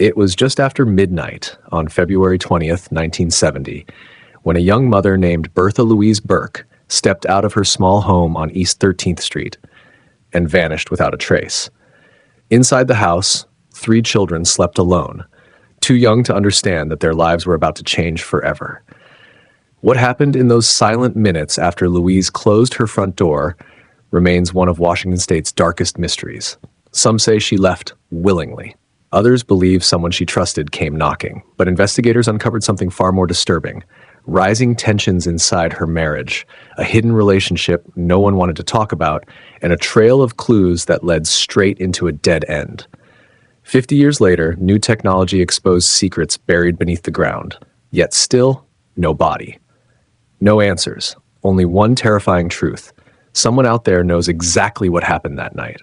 It was just after midnight on February 20th, 1970, when a young mother named Bertha Louise Burke stepped out of her small home on East 13th Street and vanished without a trace. Inside the house, 3 children slept alone, too young to understand that their lives were about to change forever. What happened in those silent minutes after Louise closed her front door remains one of Washington State's darkest mysteries. Some say she left willingly. Others believe someone she trusted came knocking, but investigators uncovered something far more disturbing: rising tensions inside her marriage, a hidden relationship no one wanted to talk about, and a trail of clues that led straight into a dead end. 50 years later, new technology exposed secrets buried beneath the ground, yet still no body. No answers, only one terrifying truth. Someone out there knows exactly what happened that night,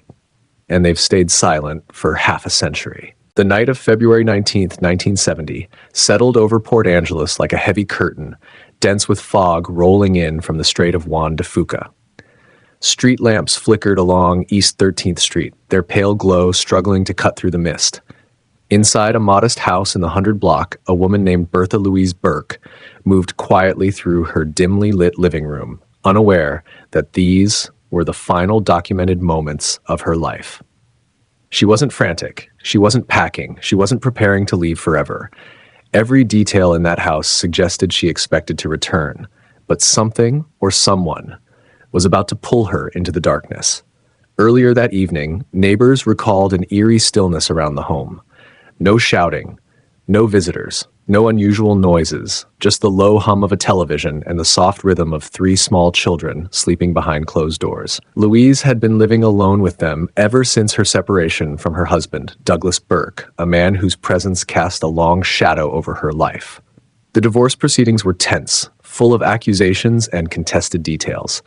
and they've stayed silent for half a century. The night of February 19th, 1970, settled over Port Angeles like a heavy curtain, dense with fog rolling in from the Strait of Juan de Fuca. Street lamps flickered along East 13th Street, their pale glow struggling to cut through the mist. Inside a modest house in the 100 block, a woman named Bertha Louise Burke moved quietly through her dimly lit living room, unaware that these were the final documented moments of her life. She wasn't frantic, she wasn't packing, she wasn't preparing to leave forever. Every detail in that house suggested she expected to return, but something or someone was about to pull her into the darkness. Earlier that evening, neighbors recalled an eerie stillness around the home. No shouting, no visitors, no unusual noises, just the low hum of a television and the soft rhythm of 3 small children sleeping behind closed doors. Louise had been living alone with them ever since her separation from her husband, Douglas Burke, a man whose presence cast a long shadow over her life. The divorce proceedings were tense, full of accusations and contested details.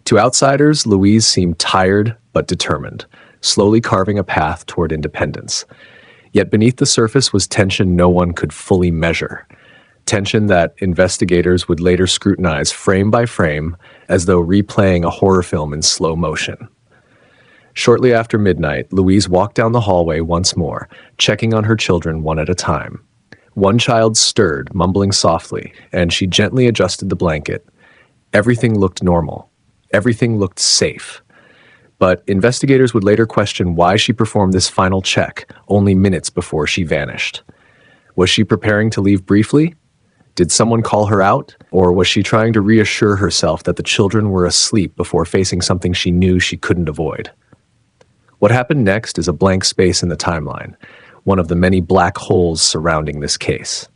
To outsiders, Louise seemed tired but determined, slowly carving a path toward independence. Yet beneath the surface was tension no one could fully measure. Tension that investigators would later scrutinize frame by frame as though replaying a horror film in slow motion. Shortly after midnight, Louise walked down the hallway once more, checking on her children one at a time. One child stirred, mumbling softly, and she gently adjusted the blanket. Everything looked normal. Everything looked safe. But investigators would later question why she performed this final check only minutes before she vanished. Was she preparing to leave briefly? Did someone call her out? Or was she trying to reassure herself that the children were asleep before facing something she knew she couldn't avoid? What happened next is a blank space in the timeline, one of the many black holes surrounding this case.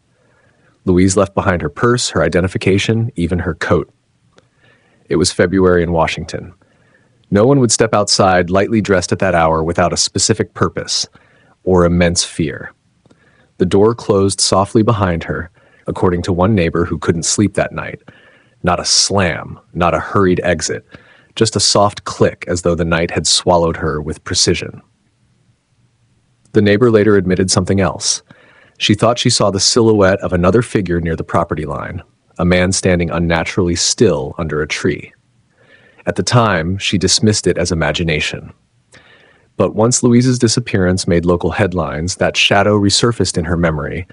Louise left behind her purse, her identification, even her coat. It was February in Washington. No one would step outside lightly dressed at that hour without a specific purpose or immense fear. The door closed softly behind her, according to one neighbor who couldn't sleep that night. Not a slam, not a hurried exit, just a soft click as though the night had swallowed her with precision. The neighbor later admitted something else. She thought she saw the silhouette of another figure near the property line, a man standing unnaturally still under a tree. At the time, she dismissed it as imagination. But once Louise's disappearance made local headlines, that shadow resurfaced in her memory,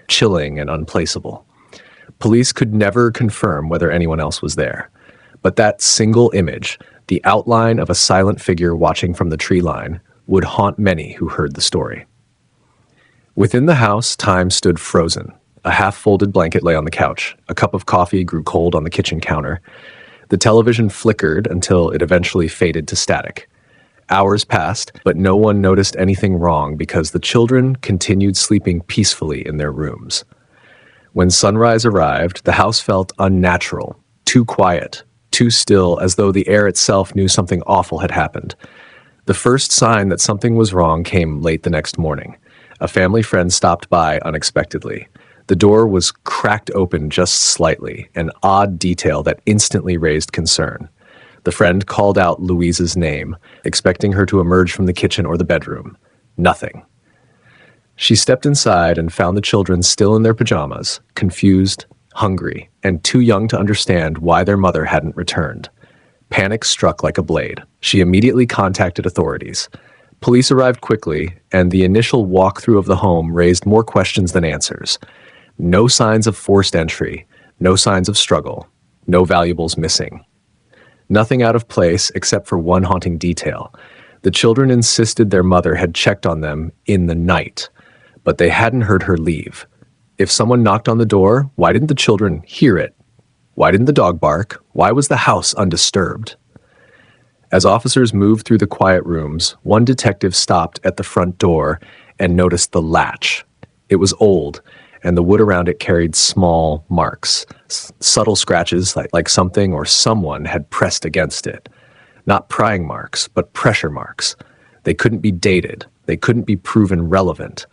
chilling and unplaceable. Police could never confirm whether anyone else was there. But that single image, the outline of a silent figure watching from the tree line, would haunt many who heard the story. Within the house, time stood frozen. A half-folded blanket lay on the couch. A cup of coffee grew cold on the kitchen counter. The television flickered until it eventually faded to static. Hours passed, but no one noticed anything wrong because the children continued sleeping peacefully in their rooms. When sunrise arrived, the house felt unnatural, too quiet, too still, as though the air itself knew something awful had happened. The first sign that something was wrong came late the next morning. A family friend stopped by unexpectedly. The door was cracked open just slightly, an odd detail that instantly raised concern. The friend called out Louise's name, expecting her to emerge from the kitchen or the bedroom. Nothing. She stepped inside and found the children still in their pajamas, confused, hungry, and too young to understand why their mother hadn't returned. Panic struck like a blade. She immediately contacted authorities. Police arrived quickly, and the initial walkthrough of the home raised more questions than answers. No signs of forced entry, no signs of struggle, no valuables missing. Nothing out of place except for one haunting detail. The children insisted their mother had checked on them in the night, but they hadn't heard her leave. If someone knocked on the door, why didn't the children hear it? Why didn't the dog bark? Why was the house undisturbed? As officers moved through the quiet rooms, one detective stopped at the front door and noticed the latch. It was old, and the wood around it carried small marks, subtle scratches like something or someone had pressed against it. Not prying marks, but pressure marks. They couldn't be dated. They couldn't be proven relevant.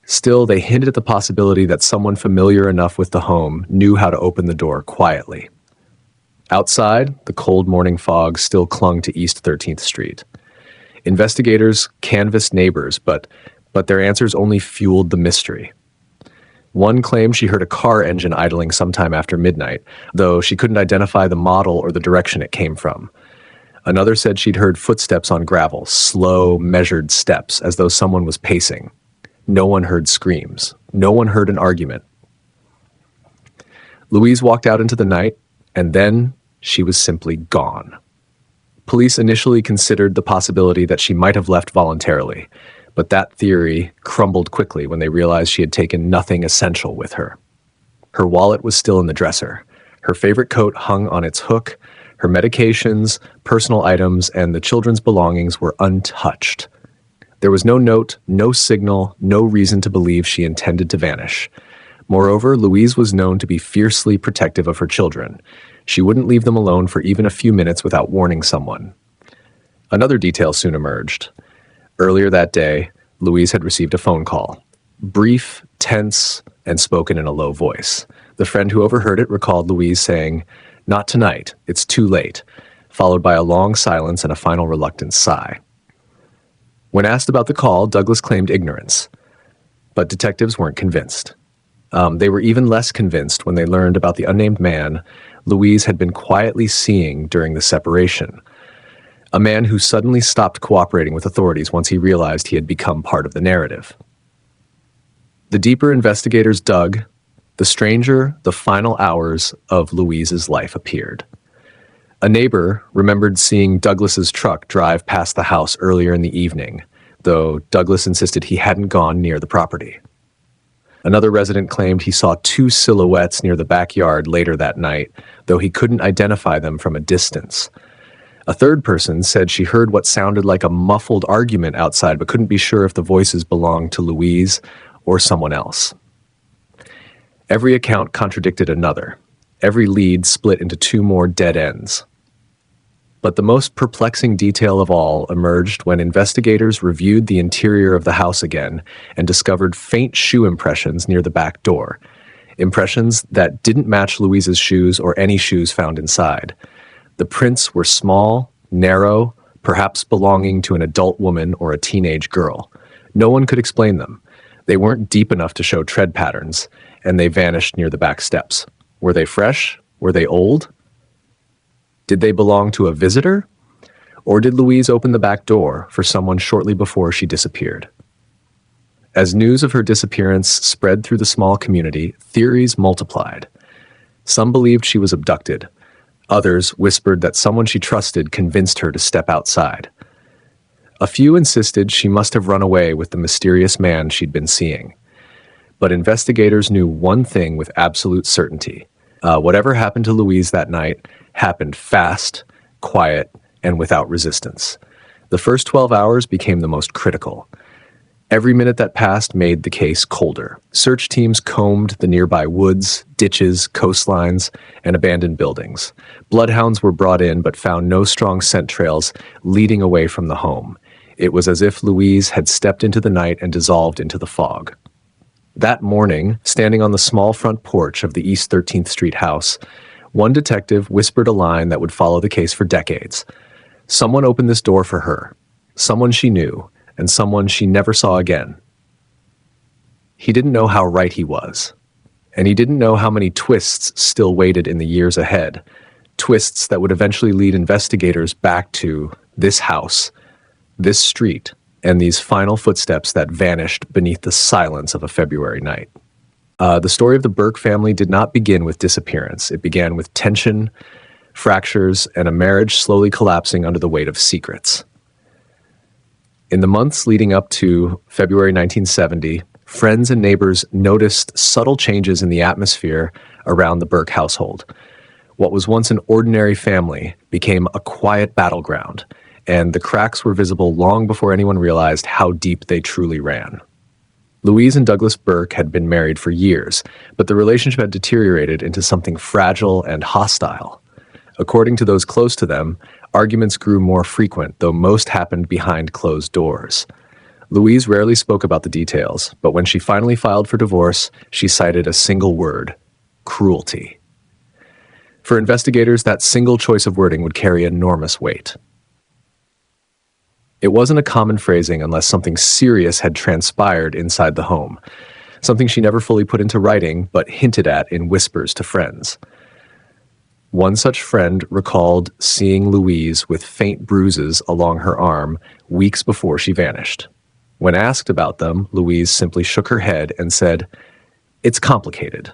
Still, they hinted at the possibility that someone familiar enough with the home knew how to open the door quietly. Outside, the cold morning fog still clung to East 13th Street. Investigators canvassed neighbors, but their answers only fueled the mystery. One claimed she heard a car engine idling sometime after midnight, though she couldn't identify the model or the direction it came from. Another said she'd heard footsteps on gravel, slow, measured steps, as though someone was pacing. No one heard screams. No one heard an argument. Louise walked out into the night, and then she was simply gone. Police initially considered the possibility that she might have left voluntarily, but that theory crumbled quickly when they realized she had taken nothing essential with her. Her wallet was still in the dresser. Her favorite coat hung on its hook. Her medications, personal items, and the children's belongings were untouched. There was no note, no signal, no reason to believe she intended to vanish. Moreover, Louise was known to be fiercely protective of her children. She wouldn't leave them alone for even a few minutes without warning someone. Another detail soon emerged. Earlier that day, Louise had received a phone call. Brief, tense, and spoken in a low voice. The friend who overheard it recalled Louise saying, "Not tonight, it's too late," followed by a long silence and a final reluctant sigh. When asked about the call, Douglas claimed ignorance, but detectives weren't convinced. They were even less convinced when they learned about the unnamed man Louise had been quietly seeing during the separation. A man who suddenly stopped cooperating with authorities once he realized he had become part of the narrative. The deeper investigators dug, the stranger the final hours of Louise's life appeared. A neighbor remembered seeing Douglas's truck drive past the house earlier in the evening, though Douglas insisted he hadn't gone near the property. Another resident claimed he saw two silhouettes near the backyard later that night, though he couldn't identify them from a distance. A third person said she heard what sounded like a muffled argument outside, but couldn't be sure if the voices belonged to Louise or someone else. Every account contradicted another. Every lead split into two more dead ends. But the most perplexing detail of all emerged when investigators reviewed the interior of the house again and discovered faint shoe impressions near the back door. Impressions that didn't match Louise's shoes or any shoes found inside. The prints were small, narrow, perhaps belonging to an adult woman or a teenage girl. No one could explain them. They weren't deep enough to show tread patterns, and they vanished near the back steps. Were they fresh? Were they old? Did they belong to a visitor? Or did Louise open the back door for someone shortly before she disappeared? As news of her disappearance spread through the small community, theories multiplied. Some believed she was abducted. Others whispered that someone she trusted convinced her to step outside. A few insisted she must have run away with the mysterious man she'd been seeing. But investigators knew one thing with absolute certainty. Whatever happened to Louise that night happened fast, quiet, and without resistance. The first 12 hours became the most critical. Every minute that passed made the case colder. Search teams combed the nearby woods, ditches, coastlines, and abandoned buildings. Bloodhounds were brought in but found no strong scent trails leading away from the home. It was as if Louise had stepped into the night and dissolved into the fog. That morning, standing on the small front porch of the East 13th Street house, one detective whispered a line that would follow the case for decades. Someone opened this door for her. Someone she knew, and someone she never saw again. He didn't know how right he was, and he didn't know how many twists still waited in the years ahead, twists that would eventually lead investigators back to this house, this street, and these final footsteps that vanished beneath the silence of a February night. The story of the Burke family did not begin with disappearance. It began with tension, fractures, and a marriage slowly collapsing under the weight of secrets. In the months leading up to February 1970, friends and neighbors noticed subtle changes in the atmosphere around the Burke household. What was once an ordinary family became a quiet battleground, and the cracks were visible long before anyone realized how deep they truly ran. Louise and Douglas Burke had been married for years, but the relationship had deteriorated into something fragile and hostile. According to those close to them, arguments grew more frequent, though most happened behind closed doors. Louise rarely spoke about the details, but when she finally filed for divorce, she cited a single word: cruelty. For investigators, that single choice of wording would carry enormous weight. It wasn't a common phrasing unless something serious had transpired inside the home, something she never fully put into writing, but hinted at in whispers to friends. One such friend recalled seeing Louise with faint bruises along her arm weeks before she vanished. When asked about them, Louise simply shook her head and said, "It's complicated."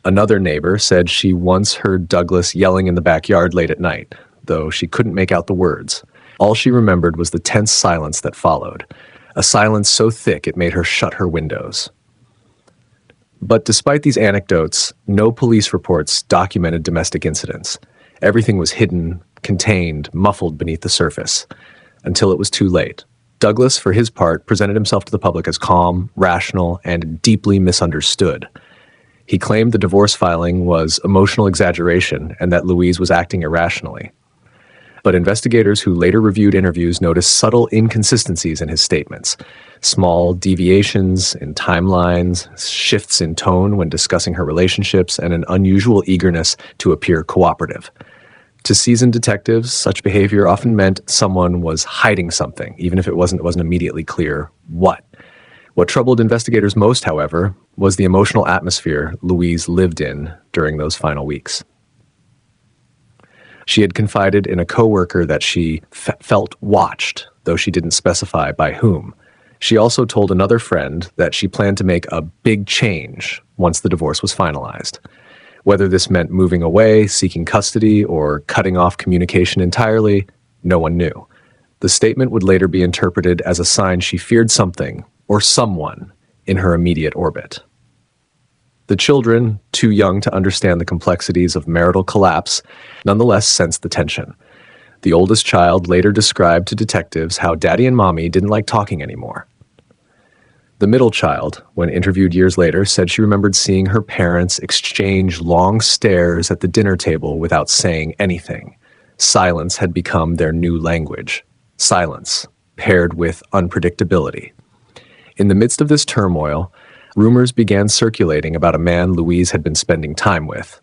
Another neighbor said she once heard Douglas yelling in the backyard late at night, though she couldn't make out the words. All she remembered was the tense silence that followed, a silence so thick it made her shut her windows. But despite these anecdotes, no police reports documented domestic incidents. Everything was hidden, contained, muffled beneath the surface, until it was too late. Douglas, for his part, presented himself to the public as calm, rational, and deeply misunderstood. He claimed the divorce filing was emotional exaggeration and that Louise was acting irrationally. But investigators who later reviewed interviews noticed subtle inconsistencies in his statements, small deviations in timelines, shifts in tone when discussing her relationships, and an unusual eagerness to appear cooperative. To seasoned detectives, such behavior often meant someone was hiding something, even if it wasn't immediately clear what. What troubled investigators most, however, was the emotional atmosphere Louise lived in during those final weeks. She had confided in a coworker that she felt watched, though she didn't specify by whom. She also told another friend that she planned to make a big change once the divorce was finalized. Whether this meant moving away, seeking custody, or cutting off communication entirely, no one knew. The statement would later be interpreted as a sign she feared something or someone in her immediate orbit. The children, too young to understand the complexities of marital collapse, nonetheless sensed the tension. The oldest child later described to detectives how Daddy and Mommy didn't like talking anymore. The middle child, when interviewed years later, said she remembered seeing her parents exchange long stares at the dinner table without saying anything. Silence had become their new language. Silence, paired with unpredictability. In the midst of this turmoil, rumors began circulating about a man Louise had been spending time with,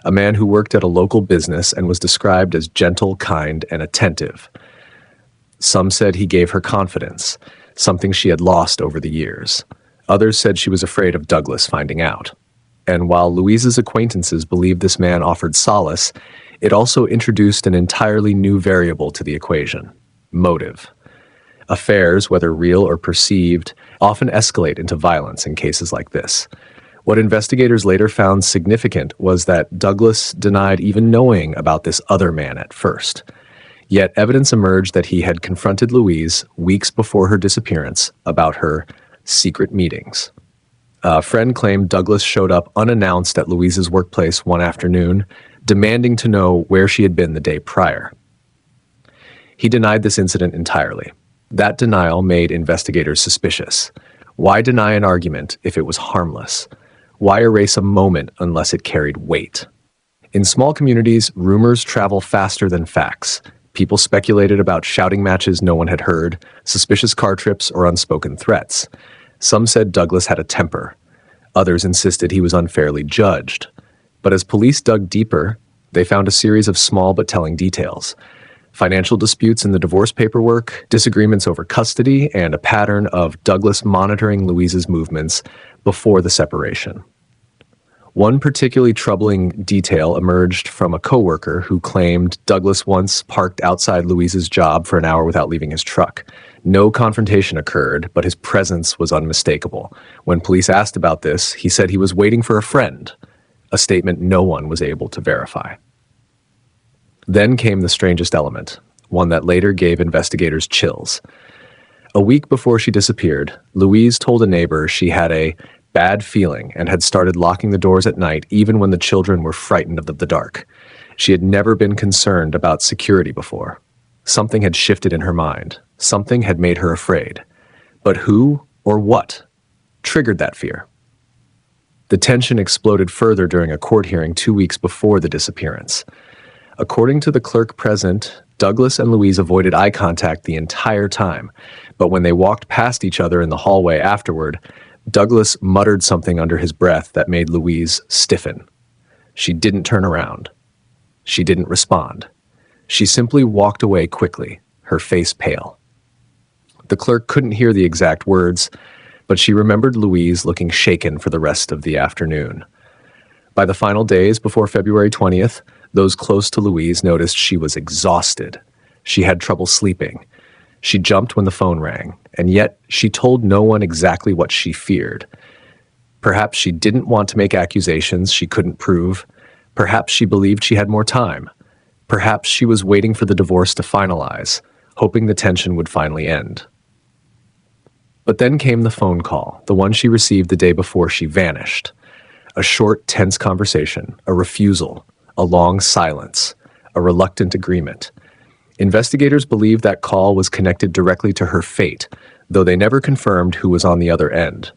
a man who worked at a local business and was described as gentle, kind, and attentive. Some said he gave her confidence, something she had lost over the years. Others said she was afraid of Douglas finding out. And while Louise's acquaintances believed this man offered solace, it also introduced an entirely new variable to the equation: motive. Affairs, whether real or perceived, often escalate into violence in cases like this. What investigators later found significant was that Douglas denied even knowing about this other man at first. Yet evidence emerged that he had confronted Louise weeks before her disappearance about her secret meetings. A friend claimed Douglas showed up unannounced at Louise's workplace one afternoon, demanding to know where she had been the day prior. He denied this incident entirely. That denial made investigators suspicious. Why deny an argument if it was harmless? Why erase a moment unless it carried weight? In small communities, rumors travel faster than facts. People speculated about shouting matches no one had heard, suspicious car trips, or unspoken threats. Some said Douglas had a temper. Others insisted he was unfairly judged. But as police dug deeper, they found a series of small but telling details: financial disputes in the divorce paperwork, disagreements over custody, and a pattern of Douglas monitoring Louise's movements before the separation. One particularly troubling detail emerged from a coworker who claimed Douglas once parked outside Louise's job for an hour without leaving his truck. No confrontation occurred, but his presence was unmistakable. When police asked about this, he said he was waiting for a friend, a statement no one was able to verify. Then came the strangest element, one that later gave investigators chills. A week before she disappeared, Louise told a neighbor she had a bad feeling and had started locking the doors at night even when the children were frightened of the dark. She had never been concerned about security before. Something had shifted in her mind. Something had made her afraid. But who or what triggered that fear? The tension exploded further during a court hearing 2 weeks before the disappearance. According to the clerk present, Douglas and Louise avoided eye contact the entire time, but when they walked past each other in the hallway afterward, Douglas muttered something under his breath that made Louise stiffen. She didn't turn around. She didn't respond. She simply walked away quickly, her face pale. The clerk couldn't hear the exact words, but she remembered Louise looking shaken for the rest of the afternoon. By the final days before February 20th, those close to Louise noticed she was exhausted. She had trouble sleeping. She jumped when the phone rang, and yet she told no one exactly what she feared. Perhaps she didn't want to make accusations she couldn't prove. Perhaps she believed she had more time. Perhaps she was waiting for the divorce to finalize, hoping the tension would finally end. But then came the phone call, the one she received the day before she vanished. A short, tense conversation, a refusal, a long silence, a reluctant agreement. Investigators believe that call was connected directly to her fate, though they never confirmed who was on the other end.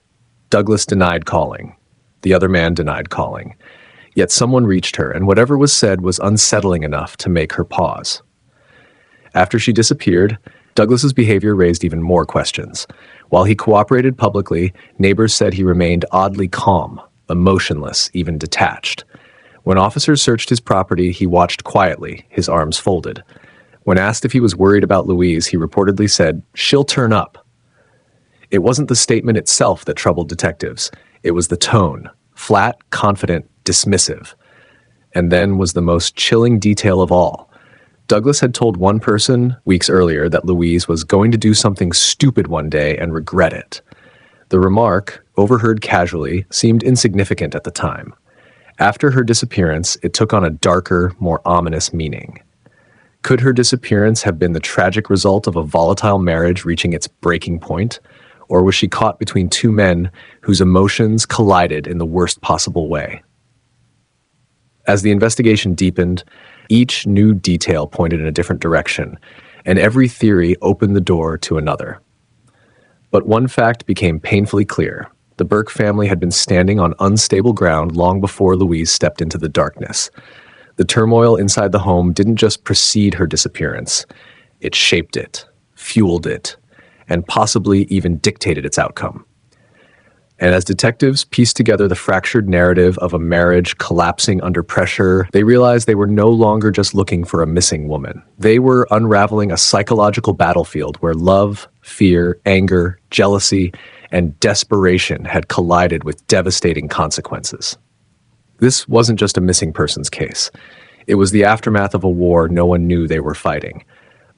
Douglas denied calling. The other man denied calling. Yet someone reached her, and whatever was said was unsettling enough to make her pause. After she disappeared, Douglas's behavior raised even more questions. While he cooperated publicly, neighbors said he remained oddly calm, emotionless, even detached. When officers searched his property, he watched quietly, his arms folded. When asked if he was worried about Louise, he reportedly said, "She'll turn up." It wasn't the statement itself that troubled detectives. It was the tone, flat, confident, dismissive. And then was the most chilling detail of all. Douglas had told one person weeks earlier that Louise was going to do something stupid one day and regret it. The remark, overheard casually, seemed insignificant at the time. After her disappearance, it took on a darker, more ominous meaning. Could her disappearance have been the tragic result of a volatile marriage reaching its breaking point? Or was she caught between two men whose emotions collided in the worst possible way? As the investigation deepened, each new detail pointed in a different direction, and every theory opened the door to another. But one fact became painfully clear. The Burke family had been standing on unstable ground long before Louise stepped into the darkness. The turmoil inside the home didn't just precede her disappearance. It shaped it, fueled it, and possibly even dictated its outcome. And as detectives pieced together the fractured narrative of a marriage collapsing under pressure, they realized they were no longer just looking for a missing woman. They were unraveling a psychological battlefield where love, fear, anger, jealousy, and desperation had collided with devastating consequences. This wasn't just a missing persons case. It was the aftermath of a war no one knew they were fighting.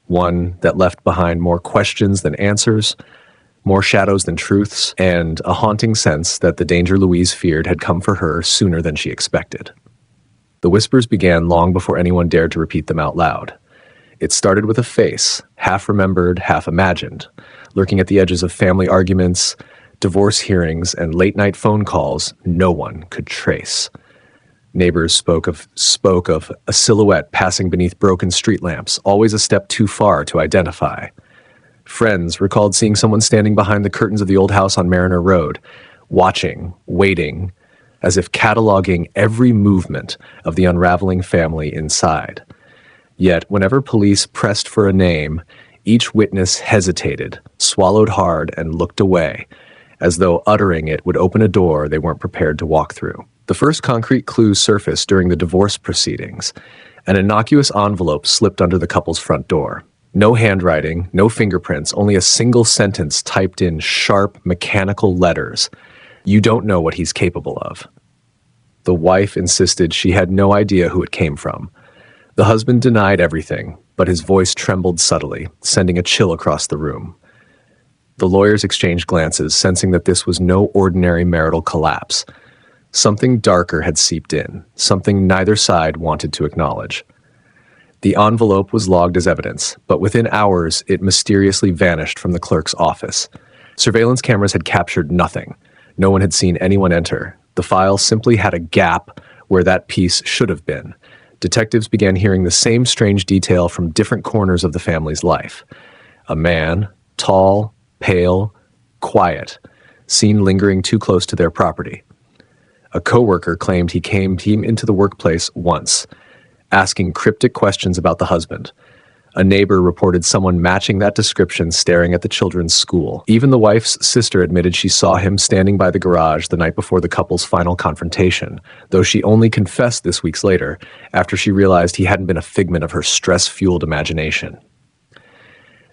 One that left behind more questions than answers, more shadows than truths, and a haunting sense that the danger Louise feared had come for her sooner than she expected. The whispers began long before anyone dared to repeat them out loud. It started with a face, half remembered, half imagined, lurking at the edges of family arguments, divorce hearings, and late-night phone calls no one could trace. Neighbors spoke of a silhouette passing beneath broken street lamps, always a step too far to identify. Friends recalled seeing someone standing behind the curtains of the old house on Mariner Road, watching, waiting, as if cataloging every movement of the unraveling family inside. Yet, whenever police pressed for a name, each witness hesitated, swallowed hard, and looked away, as though uttering it would open a door they weren't prepared to walk through. The first concrete clues surfaced during the divorce proceedings. An innocuous envelope slipped under the couple's front door. No handwriting, no fingerprints, only a single sentence typed in sharp, mechanical letters. "You don't know what he's capable of." The wife insisted she had no idea who it came from. The husband denied everything, but his voice trembled subtly, sending a chill across the room. The lawyers exchanged glances, sensing that this was no ordinary marital collapse. Something darker had seeped in, something neither side wanted to acknowledge. The envelope was logged as evidence, but within hours it mysteriously vanished from the clerk's office. Surveillance cameras had captured nothing. No one had seen anyone enter. The file simply had a gap where that piece should have been. Detectives began hearing the same strange detail from different corners of the family's life. A man, tall, pale, quiet, seen lingering too close to their property. A coworker claimed he came into the workplace once, asking cryptic questions about the husband. A neighbor reported someone matching that description staring at the children's school. Even the wife's sister admitted she saw him standing by the garage the night before the couple's final confrontation, though she only confessed this weeks later, after she realized he hadn't been a figment of her stress-fueled imagination.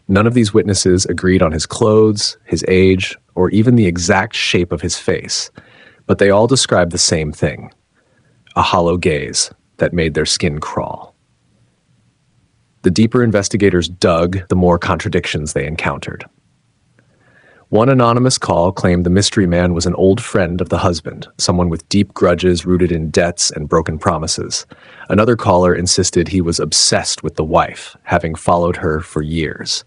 None of these witnesses agreed on his clothes, his age, or even the exact shape of his face, but they all described the same thing: a hollow gaze that made their skin crawl. The deeper investigators dug, the more contradictions they encountered. One anonymous call claimed the mystery man was an old friend of the husband, someone with deep grudges rooted in debts and broken promises. Another caller insisted he was obsessed with the wife, having followed her for years.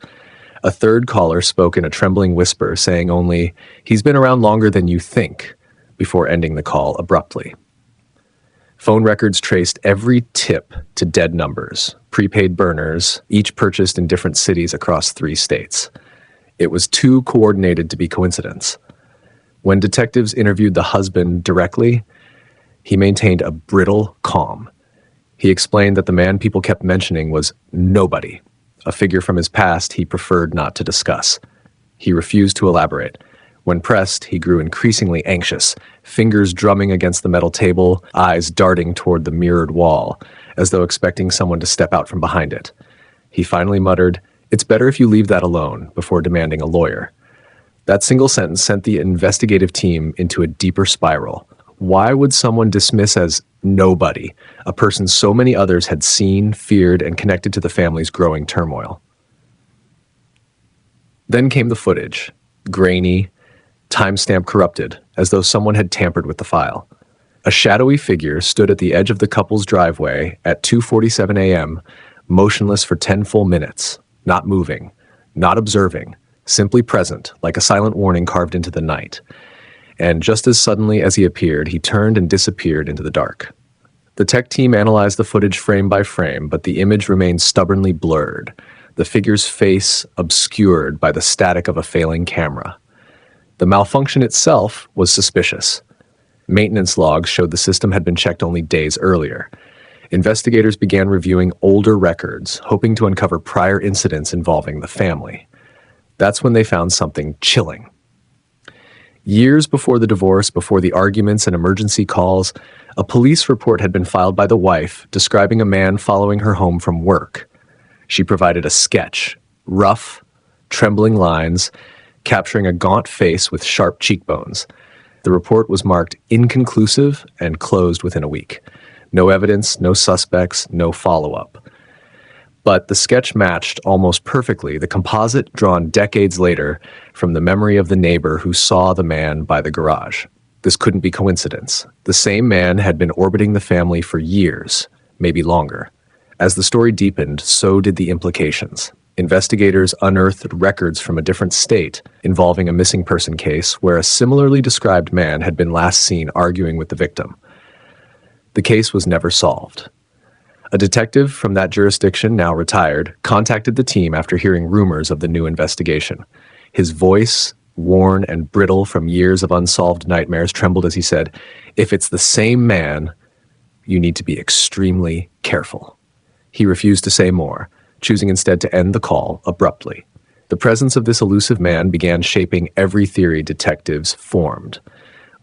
A third caller spoke in a trembling whisper, saying only, "He's been around longer than you think," before ending the call abruptly. Phone records traced every tip to dead numbers, prepaid burners, each purchased in different cities across 3 states. It was too coordinated to be coincidence. When detectives interviewed the husband directly, he maintained a brittle calm. He explained that the man people kept mentioning was nobody, a figure from his past he preferred not to discuss. He refused to elaborate. When pressed, he grew increasingly anxious, fingers drumming against the metal table, eyes darting toward the mirrored wall, as though expecting someone to step out from behind it. He finally muttered, "It's better if you leave that alone," before demanding a lawyer. That single sentence sent the investigative team into a deeper spiral. Why would someone dismiss as nobody a person so many others had seen, feared, and connected to the family's growing turmoil? Then came the footage, grainy, timestamp corrupted, as though someone had tampered with the file. A shadowy figure stood at the edge of the couple's driveway at 2:47 a.m., motionless for 10 full minutes, not moving, not observing, simply present, like a silent warning carved into the night. And just as suddenly as he appeared, he turned and disappeared into the dark. The tech team analyzed the footage frame by frame, but the image remained stubbornly blurred, the figure's face obscured by the static of a failing camera. The malfunction itself was suspicious. Maintenance logs showed the system had been checked only days earlier. Investigators began reviewing older records, hoping to uncover prior incidents involving the family. That's when they found something chilling. Years before the divorce, before the arguments and emergency calls, a police report had been filed by the wife describing a man following her home from work. She provided a sketch, rough, trembling lines, capturing a gaunt face with sharp cheekbones. The report was marked inconclusive and closed within a week. No evidence, no suspects, no follow-up. But the sketch matched almost perfectly the composite drawn decades later from the memory of the neighbor who saw the man by the garage. This couldn't be coincidence. The same man had been orbiting the family for years, maybe longer. As the story deepened, so did the implications. Investigators unearthed records from a different state involving a missing person case where a similarly described man had been last seen arguing with the victim. The case was never solved. A detective from that jurisdiction, now retired, contacted the team after hearing rumors of the new investigation. His voice, worn and brittle from years of unsolved nightmares, trembled as he said, "If it's the same man, you need to be extremely careful." He refused to say more, choosing instead to end the call abruptly. The presence of this elusive man began shaping every theory detectives formed.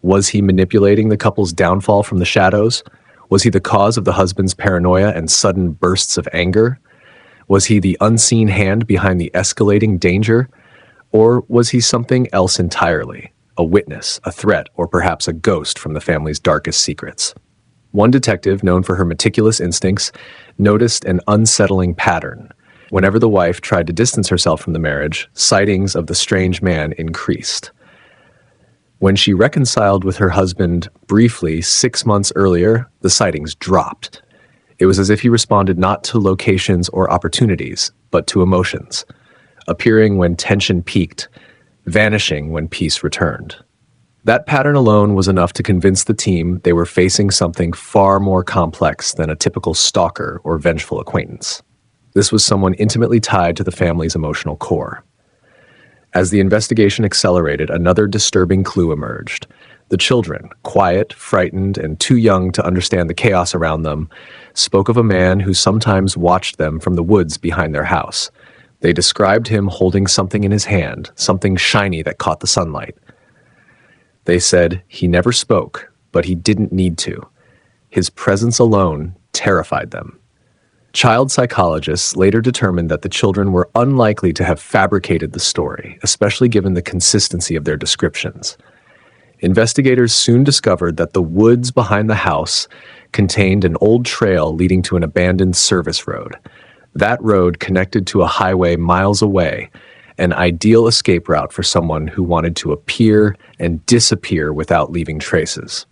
Was he manipulating the couple's downfall from the shadows? Was he the cause of the husband's paranoia and sudden bursts of anger? Was he the unseen hand behind the escalating danger? Or was he something else entirely? A witness, a threat, or perhaps a ghost from the family's darkest secrets? One detective, known for her meticulous instincts, noticed an unsettling pattern. Whenever the wife tried to distance herself from the marriage, sightings of the strange man increased. When she reconciled with her husband briefly 6 months earlier, the sightings dropped. It was as if he responded not to locations or opportunities, but to emotions, appearing when tension peaked, vanishing when peace returned. That pattern alone was enough to convince the team they were facing something far more complex than a typical stalker or vengeful acquaintance. This was someone intimately tied to the family's emotional core. As the investigation accelerated, another disturbing clue emerged. The children, quiet, frightened, and too young to understand the chaos around them, spoke of a man who sometimes watched them from the woods behind their house. They described him holding something in his hand, something shiny that caught the sunlight. They said he never spoke, but he didn't need to. His presence alone terrified them. Child psychologists later determined that the children were unlikely to have fabricated the story, especially given the consistency of their descriptions. Investigators soon discovered that the woods behind the house contained an old trail leading to an abandoned service road. That road connected to a highway miles away, an ideal escape route for someone who wanted to appear and disappear without leaving traces.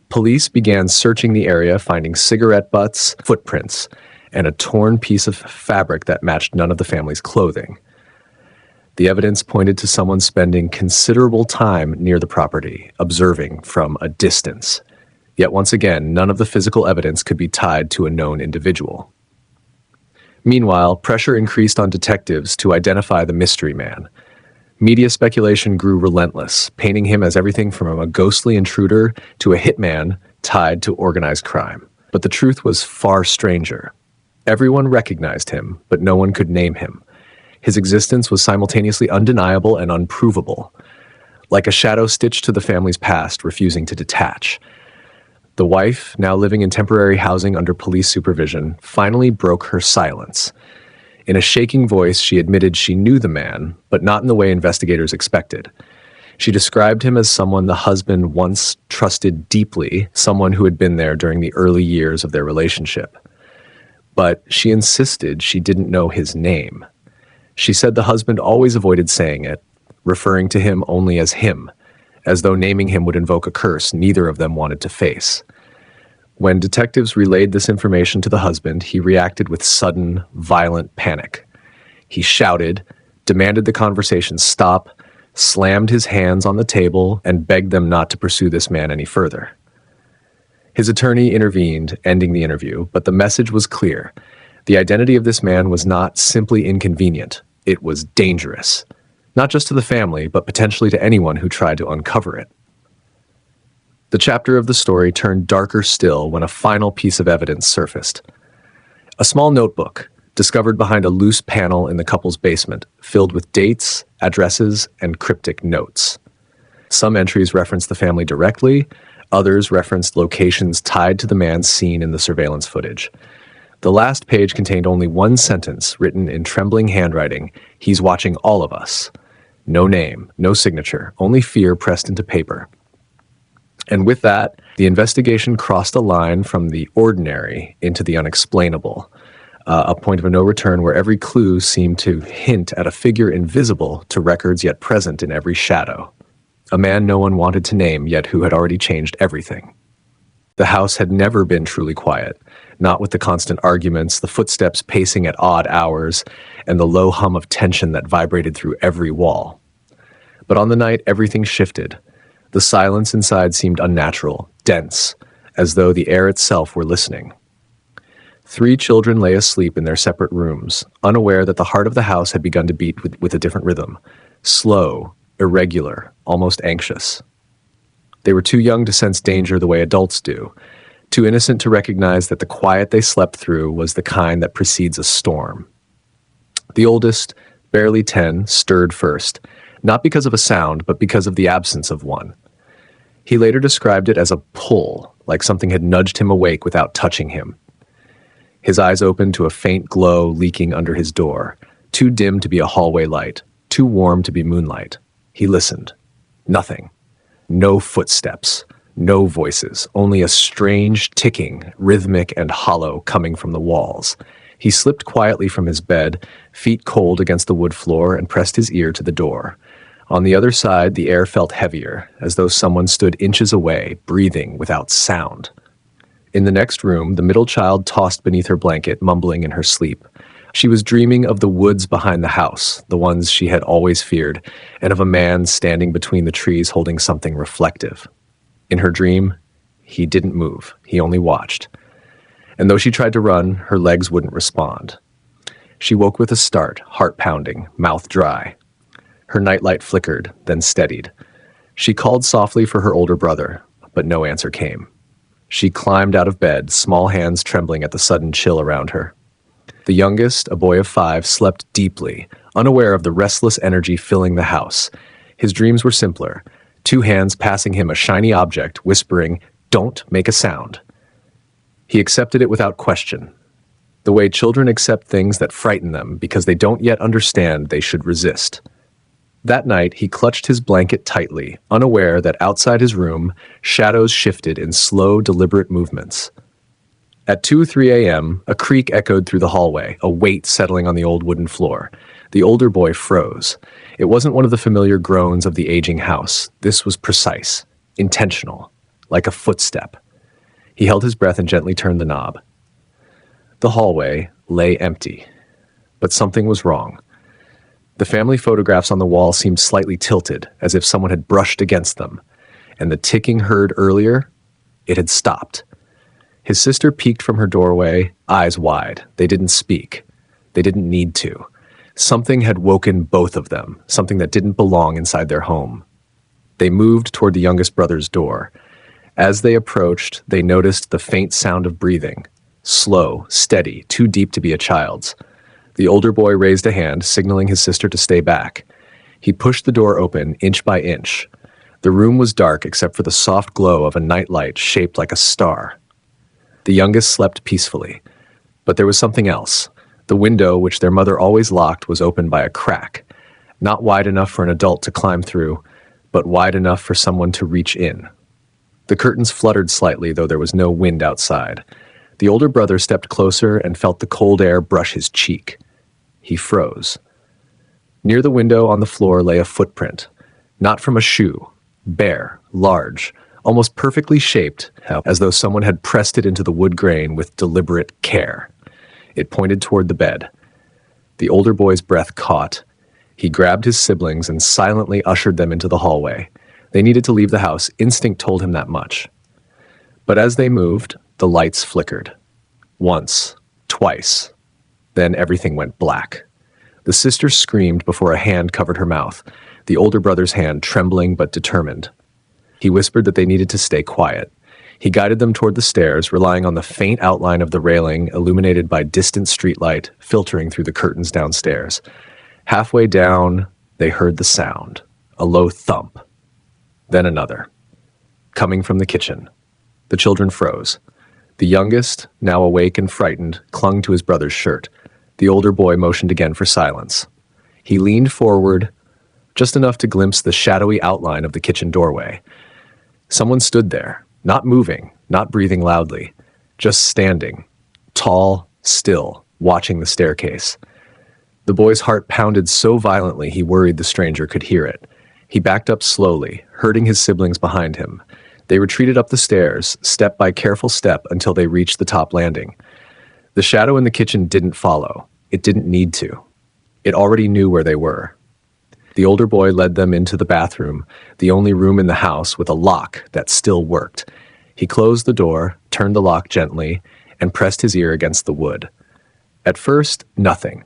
Police began searching the area, finding cigarette butts, footprints, and a torn piece of fabric that matched none of the family's clothing. The evidence pointed to someone spending considerable time near the property, observing from a distance. Yet once again, none of the physical evidence could be tied to a known individual. Meanwhile, pressure increased on detectives to identify the mystery man. Media speculation grew relentless, painting him as everything from a ghostly intruder to a hitman tied to organized crime. But the truth was far stranger. Everyone recognized him, but no one could name him. His existence was simultaneously undeniable and unprovable, like a shadow stitched to the family's past, refusing to detach. The wife, now living in temporary housing under police supervision, finally broke her silence. In a shaking voice, she admitted she knew the man, but not in the way investigators expected. She described him as someone the husband once trusted deeply, someone who had been there during the early years of their relationship. But she insisted she didn't know his name. She said the husband always avoided saying it, referring to him only as him, as though naming him would invoke a curse neither of them wanted to face. When detectives relayed this information to the husband, he reacted with sudden, violent panic. He shouted, demanded the conversation stop, slammed his hands on the table, and begged them not to pursue this man any further. His attorney intervened, ending the interview, but the message was clear. The identity of this man was not simply inconvenient, it was dangerous. Not just to the family, but potentially to anyone who tried to uncover it. The chapter of the story turned darker still when a final piece of evidence surfaced. A small notebook, discovered behind a loose panel in the couple's basement, filled with dates, addresses, and cryptic notes. Some entries referenced the family directly, others referenced locations tied to the man seen in the surveillance footage. The last page contained only one sentence, written in trembling handwriting: "He's watching all of us." No name, no signature, only fear pressed into paper. And with that, the investigation crossed a line from the ordinary into the unexplainable, a point of no return where every clue seemed to hint at a figure invisible to records yet present in every shadow. A man no one wanted to name, yet who had already changed everything. The house had never been truly quiet, not with the constant arguments, the footsteps pacing at odd hours, and the low hum of tension that vibrated through every wall. But on the night, everything shifted. The silence inside seemed unnatural, dense, as though the air itself were listening. 3 children lay asleep in their separate rooms, unaware that the heart of the house had begun to beat with a different rhythm, slow, irregular, almost anxious. They were too young to sense danger the way adults do, too innocent to recognize that the quiet they slept through was the kind that precedes a storm. The oldest, barely 10, stirred first, not because of a sound, but because of the absence of one. He later described it as a pull, like something had nudged him awake without touching him. His eyes opened to a faint glow leaking under his door, too dim to be a hallway light, too warm to be moonlight. He listened. Nothing. No footsteps. No voices, only a strange ticking, rhythmic and hollow coming from the walls. He slipped quietly from his bed, feet cold against the wood floor, and pressed his ear to the door. On the other side, the air felt heavier, as though someone stood inches away, breathing without sound. In the next room, the middle child tossed beneath her blanket, mumbling in her sleep. She was dreaming of the woods behind the house, the ones she had always feared, and of a man standing between the trees holding something reflective. In her dream, he didn't move. He only watched. And though she tried to run, her legs wouldn't respond. She woke with a start, heart pounding, mouth dry. Her nightlight flickered, then steadied. She called softly for her older brother, but no answer came. She climbed out of bed, small hands trembling at the sudden chill around her. The youngest, a boy of 5, slept deeply, unaware of the restless energy filling the house. His dreams were simpler, 2 hands passing him a shiny object, whispering, "Don't make a sound." He accepted it without question, the way children accept things that frighten them because they don't yet understand they should resist. That night, he clutched his blanket tightly, unaware that outside his room, shadows shifted in slow, deliberate movements. At 2 or 3 a.m., a creak echoed through the hallway, a weight settling on the old wooden floor. The older boy froze. It wasn't one of the familiar groans of the aging house. This was precise, intentional, like a footstep. He held his breath and gently turned the knob. The hallway lay empty, but something was wrong. The family photographs on the wall seemed slightly tilted, as if someone had brushed against them, and the ticking heard earlier, it had stopped. His sister peeked from her doorway, eyes wide. They didn't speak. They didn't need to. Something had woken both of them, something that didn't belong inside their home. They moved toward the youngest brother's door. As they approached, they noticed the faint sound of breathing. Slow, steady, too deep to be a child's. The older boy raised a hand, signaling his sister to stay back. He pushed the door open, inch by inch. The room was dark except for the soft glow of a nightlight shaped like a star. The youngest slept peacefully. But there was something else. The window, which their mother always locked, was open by a crack. Not wide enough for an adult to climb through, but wide enough for someone to reach in. The curtains fluttered slightly, though there was no wind outside. The older brother stepped closer and felt the cold air brush his cheek. He froze. Near the window on the floor lay a footprint, not from a shoe, bare, large, almost perfectly shaped, as though someone had pressed it into the wood grain with deliberate care. It pointed toward the bed. The older boy's breath caught. He grabbed his siblings and silently ushered them into the hallway. They needed to leave the house. Instinct told him that much. But as they moved, the lights flickered. Once, twice. Then everything went black. The sister screamed before a hand covered her mouth, the older brother's hand trembling but determined. He whispered that they needed to stay quiet. He guided them toward the stairs, relying on the faint outline of the railing illuminated by distant streetlight filtering through the curtains downstairs. Halfway down, they heard the sound, a low thump. Then another, coming from the kitchen. The children froze. The youngest, now awake and frightened, clung to his brother's shirt. The older boy motioned again for silence. He leaned forward, just enough to glimpse the shadowy outline of the kitchen doorway. Someone stood there, not moving, not breathing loudly, just standing, tall, still, watching the staircase. The boy's heart pounded so violently he worried the stranger could hear it. He backed up slowly, herding his siblings behind him. They retreated up the stairs, step by careful step, until they reached the top landing. The shadow in the kitchen didn't follow. It didn't need to. It already knew where they were. The older boy led them into the bathroom, the only room in the house with a lock that still worked. He closed the door, turned the lock gently, and pressed his ear against the wood. At first, nothing.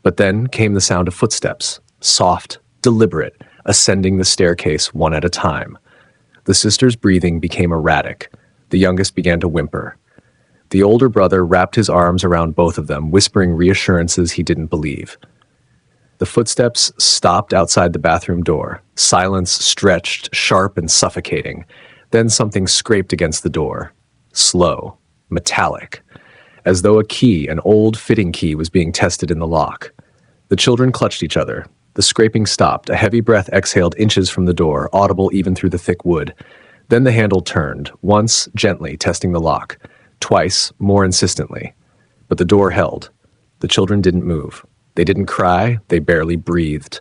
But then came the sound of footsteps, soft, deliberate, ascending the staircase one at a time. The sister's breathing became erratic. The youngest began to whimper. The older brother wrapped his arms around both of them, whispering reassurances he didn't believe. The footsteps stopped outside the bathroom door. Silence stretched, sharp and suffocating. Then something scraped against the door. Slow, metallic, as though a key, an old fitting key, was being tested in the lock. The children clutched each other. The scraping stopped. A heavy breath exhaled inches from the door, audible even through the thick wood. Then the handle turned, once gently testing the lock, twice more insistently. But the door held. The children didn't move. They didn't cry, they barely breathed.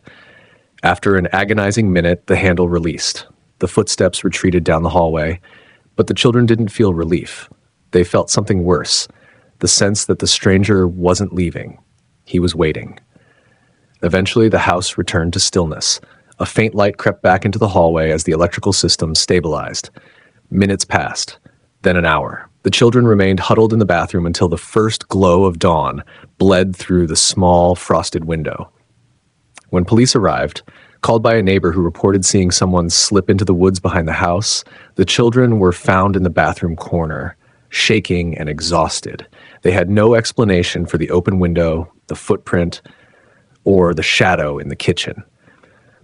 After an agonizing minute, the handle released. The footsteps retreated down the hallway, but the children didn't feel relief. They felt something worse, the sense that the stranger wasn't leaving. He was waiting. Eventually, the house returned to stillness. A faint light crept back into the hallway as the electrical system stabilized. Minutes passed, then an hour. The children remained huddled in the bathroom until the first glow of dawn bled through the small, frosted window. When police arrived, called by a neighbor who reported seeing someone slip into the woods behind the house, the children were found in the bathroom corner, shaking and exhausted. They had no explanation for the open window, the footprint, or the shadow in the kitchen.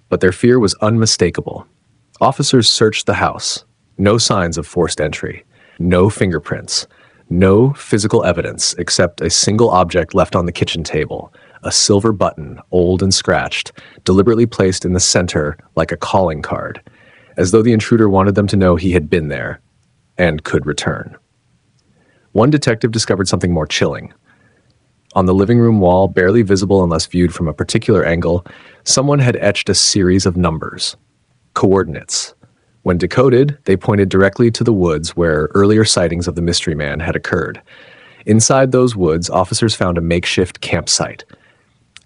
But their fear was unmistakable. Officers searched the house. No signs of forced entry. No fingerprints. No physical evidence except a single object left on the kitchen table, a silver button, old and scratched, deliberately placed in the center like a calling card, as though the intruder wanted them to know he had been there and could return. One detective discovered something more chilling. On the living room wall, barely visible unless viewed from a particular angle, someone had etched a series of numbers, coordinates. When decoded, they pointed directly to the woods where earlier sightings of the mystery man had occurred. Inside those woods, officers found a makeshift campsite.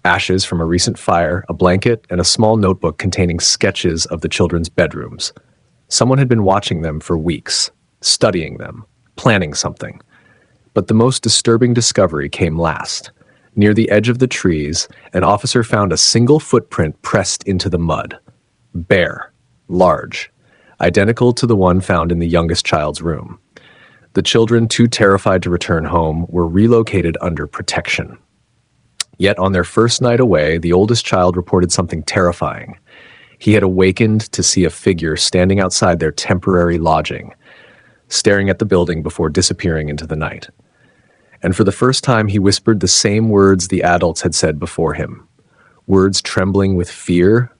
Ashes from a recent fire, a blanket, and a small notebook containing sketches of the children's bedrooms. Someone had been watching them for weeks, studying them, planning something. But the most disturbing discovery came last. Near the edge of the trees, an officer found a single footprint pressed into the mud. Bare, large, identical to the one found in the youngest child's room. The children, too terrified to return home, were relocated under protection. Yet on their first night away, the oldest child reported something terrifying. He had awakened to see a figure standing outside their temporary lodging, staring at the building before disappearing into the night. And for the first time, he whispered the same words the adults had said before him, words trembling with fear,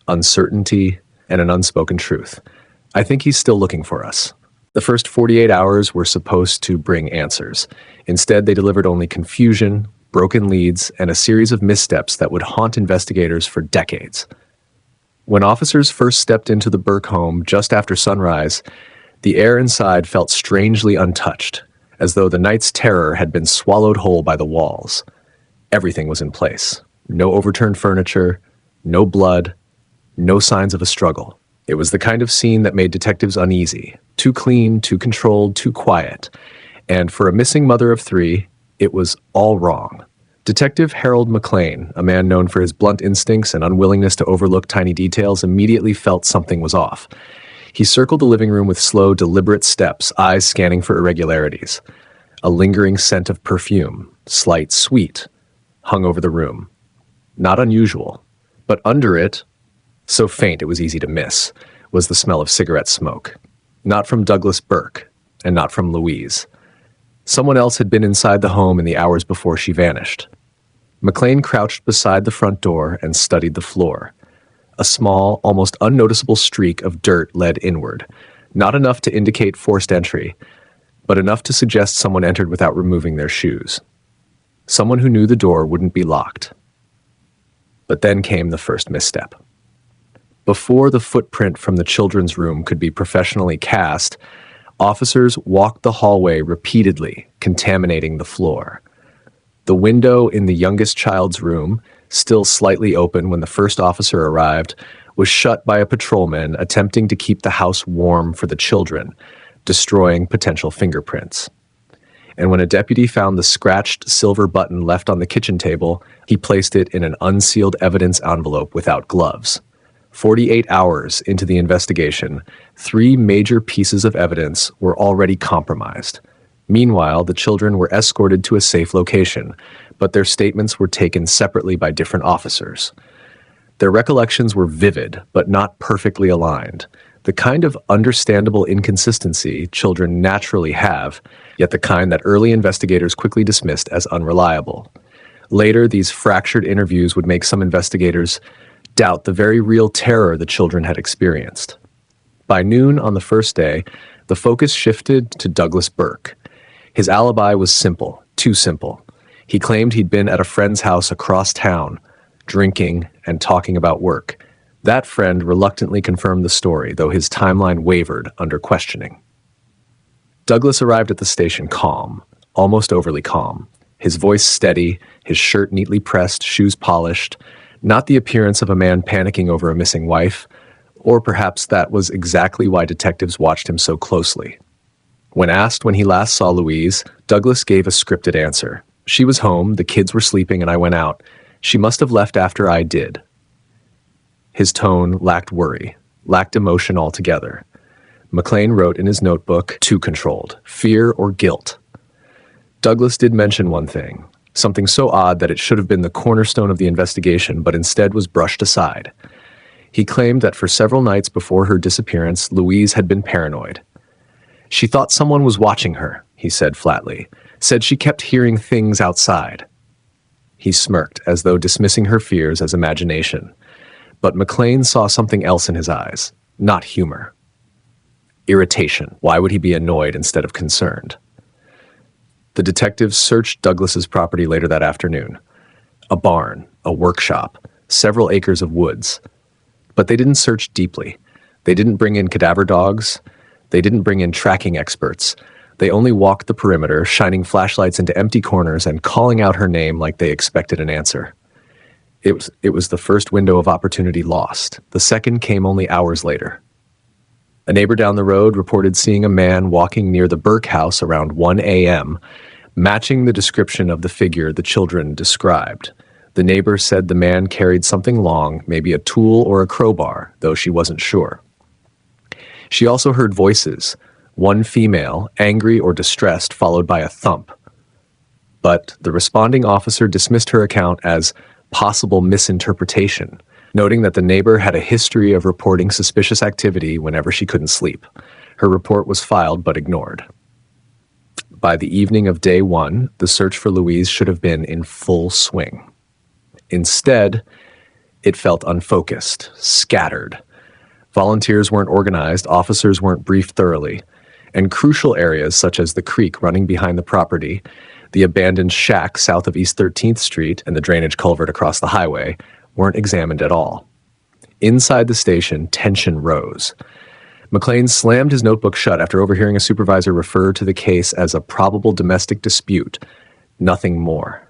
uncertainty, and an unspoken truth. I think he's still looking for us. The first 48 hours were supposed to bring answers. Instead, they delivered only confusion, broken leads, and a series of missteps that would haunt investigators for decades. When officers first stepped into the Burke home just after sunrise, the air inside felt strangely untouched, as though the night's terror had been swallowed whole by the walls. Everything was in place. No overturned furniture, no blood, no signs of a struggle. It was the kind of scene that made detectives uneasy. Too clean, too controlled, too quiet. And for a missing mother of three, it was all wrong. Detective Harold McLean, a man known for his blunt instincts and unwillingness to overlook tiny details, immediately felt something was off. He circled the living room with slow, deliberate steps, eyes scanning for irregularities. A lingering scent of perfume, slight sweet, hung over the room. Not unusual, but under it, so faint it was easy to miss, was the smell of cigarette smoke. Not from Douglas Burke, and not from Louise. Someone else had been inside the home in the hours before she vanished. McLean crouched beside the front door and studied the floor. A small, almost unnoticeable streak of dirt led inward, not enough to indicate forced entry, but enough to suggest someone entered without removing their shoes. Someone who knew the door wouldn't be locked. But then came the first misstep. Before the footprint from the children's room could be professionally cast, officers walked the hallway repeatedly, contaminating the floor. The window in the youngest child's room, still slightly open when the first officer arrived, was shut by a patrolman attempting to keep the house warm for the children, destroying potential fingerprints. And when a deputy found the scratched silver button left on the kitchen table, he placed it in an unsealed evidence envelope without gloves. 48 hours into the investigation, 3 major pieces of evidence were already compromised. Meanwhile, the children were escorted to a safe location, but their statements were taken separately by different officers. Their recollections were vivid, but not perfectly aligned. The kind of understandable inconsistency children naturally have, yet the kind that early investigators quickly dismissed as unreliable. Later, these fractured interviews would make some investigators doubt the very real terror the children had experienced. By noon on the first day, the focus shifted to Douglas Burke. His alibi was simple, too simple. He claimed he'd been at a friend's house across town, drinking and talking about work. That friend reluctantly confirmed the story, though his timeline wavered under questioning. Douglas arrived at the station calm, almost overly calm. His voice steady, his shirt neatly pressed, shoes polished, not the appearance of a man panicking over a missing wife, or perhaps that was exactly why detectives watched him so closely. When asked when he last saw Louise, Douglas gave a scripted answer. She was home, the kids were sleeping, and I went out. She must have left after I did. His tone lacked worry, lacked emotion altogether. McLean wrote in his notebook, too controlled, fear or guilt. Douglas did mention one thing, something so odd that it should have been the cornerstone of the investigation, but instead was brushed aside. He claimed that for several nights before her disappearance, Louise had been paranoid. She thought someone was watching her, he said flatly, said she kept hearing things outside. He smirked, as though dismissing her fears as imagination. But McLean saw something else in his eyes, not humor. Irritation. Why would he be annoyed instead of concerned? The detectives searched Douglas's property later that afternoon. A barn, a workshop, several acres of woods. But they didn't search deeply. They didn't bring in cadaver dogs. They didn't bring in tracking experts. They only walked the perimeter, shining flashlights into empty corners and calling out her name like they expected an answer. It was the first window of opportunity lost. The second came only hours later. A neighbor down the road reported seeing a man walking near the Burke house around 1 a.m., matching the description of the figure the children described. The neighbor said the man carried something long, maybe a tool or a crowbar, though she wasn't sure. She also heard voices, one female, angry or distressed, followed by a thump. But the responding officer dismissed her account as possible misinterpretation, noting that the neighbor had a history of reporting suspicious activity whenever she couldn't sleep. Her report was filed but ignored. By the evening of day one, the search for Louise should have been in full swing. Instead, it felt unfocused, scattered. Volunteers weren't organized, officers weren't briefed thoroughly, and crucial areas such as the creek running behind the property, the abandoned shack south of East 13th Street, and the drainage culvert across the highway weren't examined at all. Inside the station, tension rose. McLean slammed his notebook shut after overhearing a supervisor refer to the case as a probable domestic dispute. Nothing more.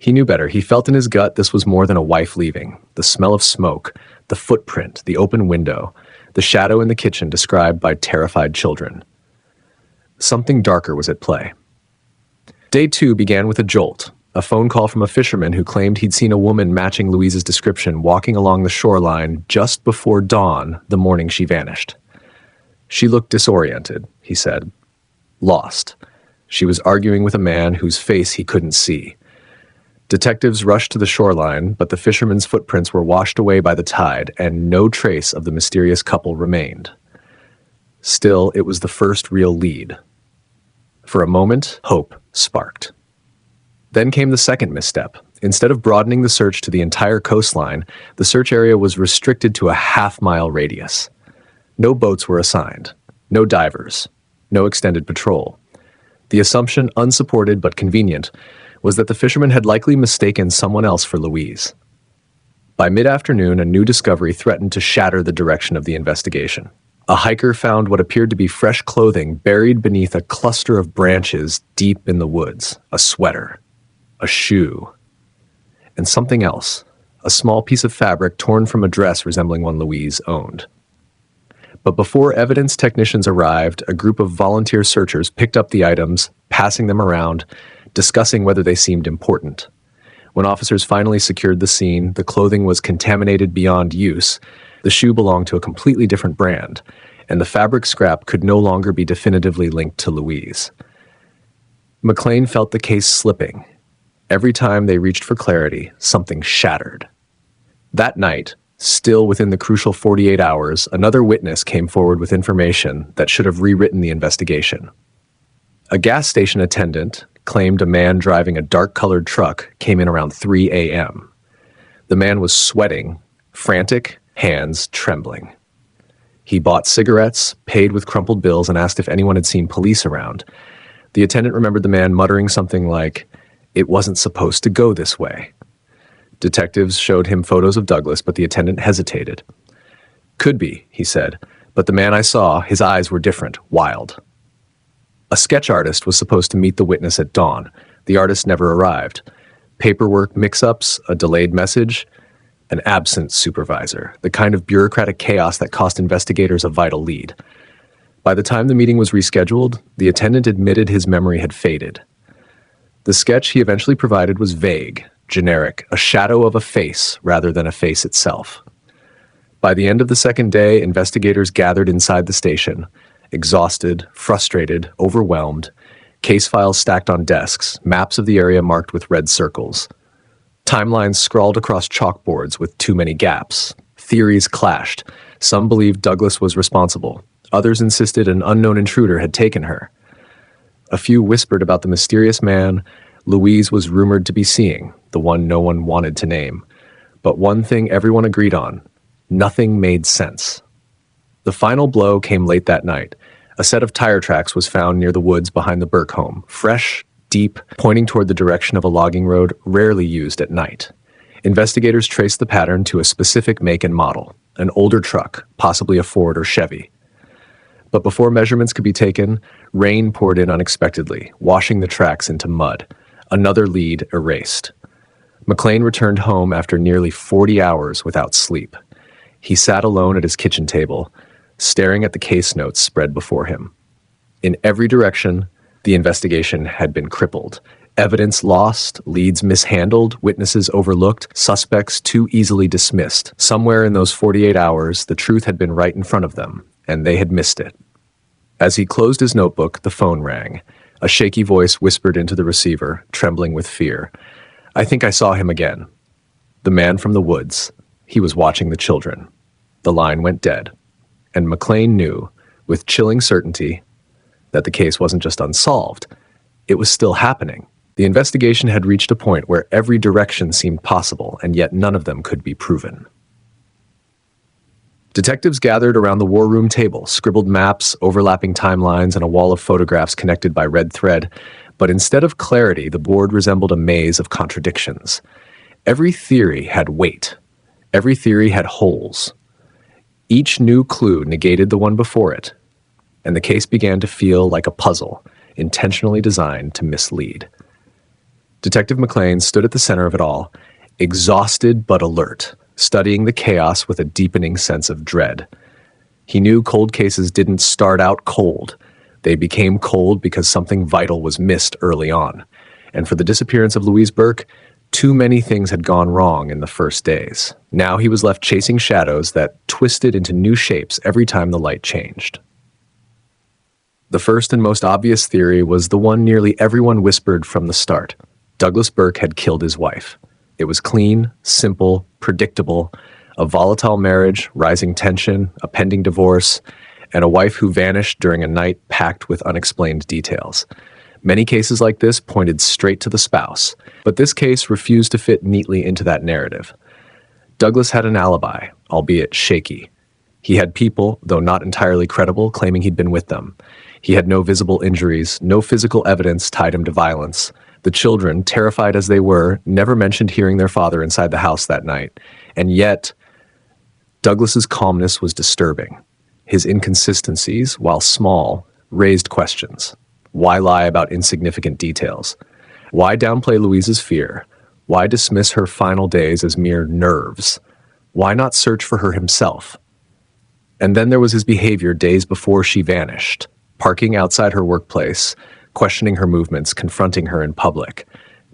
He knew better. He felt in his gut this was more than a wife leaving. The smell of smoke, the footprint, the open window, the shadow in the kitchen described by terrified children. Something darker was at play. Day two began with a jolt. A phone call from a fisherman who claimed he'd seen a woman matching Louise's description walking along the shoreline just before dawn the morning she vanished. She looked disoriented, he said. Lost. She was arguing with a man whose face he couldn't see. Detectives rushed to the shoreline, but the fisherman's footprints were washed away by the tide, and no trace of the mysterious couple remained. Still, it was the first real lead. For a moment, hope sparked. Then came the second misstep. Instead of broadening the search to the entire coastline, the search area was restricted to a half-mile radius. No boats were assigned, no divers, no extended patrol. The assumption, unsupported but convenient, was that the fisherman had likely mistaken someone else for Louise. By mid-afternoon, a new discovery threatened to shatter the direction of the investigation. A hiker found what appeared to be fresh clothing buried beneath a cluster of branches deep in the woods. A sweater, a shoe, and something else, a small piece of fabric torn from a dress resembling one Louise owned. But before evidence technicians arrived, a group of volunteer searchers picked up the items, passing them around, discussing whether they seemed important. When officers finally secured the scene, the clothing was contaminated beyond use, the shoe belonged to a completely different brand, and the fabric scrap could no longer be definitively linked to Louise. McLean felt the case slipping. Every time they reached for clarity, something shattered. That night, still within the crucial 48 hours, another witness came forward with information that should have rewritten the investigation. A gas station attendant claimed a man driving a dark-colored truck came in around 3 a.m. The man was sweating, frantic, hands trembling. He bought cigarettes, paid with crumpled bills, and asked if anyone had seen police around. The attendant remembered the man muttering something like, "It wasn't supposed to go this way." Detectives showed him photos of Douglas, but the attendant hesitated. "Could be," he said, "but the man I saw, his eyes were different, wild." A sketch artist was supposed to meet the witness at dawn. The artist never arrived. Paperwork mix-ups, a delayed message, an absent supervisor, the kind of bureaucratic chaos that cost investigators a vital lead. By the time the meeting was rescheduled, the attendant admitted his memory had faded. The sketch he eventually provided was vague, generic, a shadow of a face rather than a face itself. By the end of the second day, investigators gathered inside the station, exhausted, frustrated, overwhelmed, case files stacked on desks, maps of the area marked with red circles. Timelines scrawled across chalkboards with too many gaps. Theories clashed. Some believed Douglas was responsible. Others insisted an unknown intruder had taken her. A few whispered about the mysterious man Louise was rumored to be seeing, the one no one wanted to name. But one thing everyone agreed on: nothing made sense. The final blow came late that night. A set of tire tracks was found near the woods behind the Burke home, fresh, deep, pointing toward the direction of a logging road rarely used at night. Investigators traced the pattern to a specific make and model, an older truck, possibly a Ford or Chevy. But before measurements could be taken, rain poured in unexpectedly, washing the tracks into mud. Another lead erased. McLean returned home after nearly 40 hours without sleep. He sat alone at his kitchen table, staring at the case notes spread before him. In every direction, the investigation had been crippled. Evidence lost, leads mishandled, witnesses overlooked, suspects too easily dismissed. Somewhere in those 48 hours, the truth had been right in front of them, and they had missed it. As he closed his notebook, the phone rang. A shaky voice whispered into the receiver, trembling with fear. "I think I saw him again." The man from the woods. He was watching the children. The line went dead, and McLean knew, with chilling certainty, that the case wasn't just unsolved. It was still happening. The investigation had reached a point where every direction seemed possible, and yet none of them could be proven. Detectives gathered around the war room table, scribbled maps, overlapping timelines, and a wall of photographs connected by red thread. But instead of clarity, the board resembled a maze of contradictions. Every theory had weight. Every theory had holes. Each new clue negated the one before it, and the case began to feel like a puzzle, intentionally designed to mislead. Detective McLean stood at the center of it all, exhausted but alert, studying the chaos with a deepening sense of dread. He knew cold cases didn't start out cold. They became cold because something vital was missed early on. And for the disappearance of Louise Burke, too many things had gone wrong in the first days. Now he was left chasing shadows that twisted into new shapes every time the light changed. The first and most obvious theory was the one nearly everyone whispered from the start. Douglas Burke had killed his wife. It was clean, simple, predictable, a volatile marriage, rising tension, a pending divorce, and a wife who vanished during a night packed with unexplained details. Many cases like this pointed straight to the spouse, but this case refused to fit neatly into that narrative. Douglas had an alibi, albeit shaky. He had people, though not entirely credible, claiming he'd been with them. He had no visible injuries, no physical evidence tied him to violence. The children, terrified as they were, never mentioned hearing their father inside the house that night. And yet, Douglas's calmness was disturbing. His inconsistencies, while small, raised questions. Why lie about insignificant details? Why downplay Louise's fear? Why dismiss her final days as mere nerves? Why not search for her himself? And then there was his behavior days before she vanished, parking outside her workplace, questioning her movements, confronting her in public.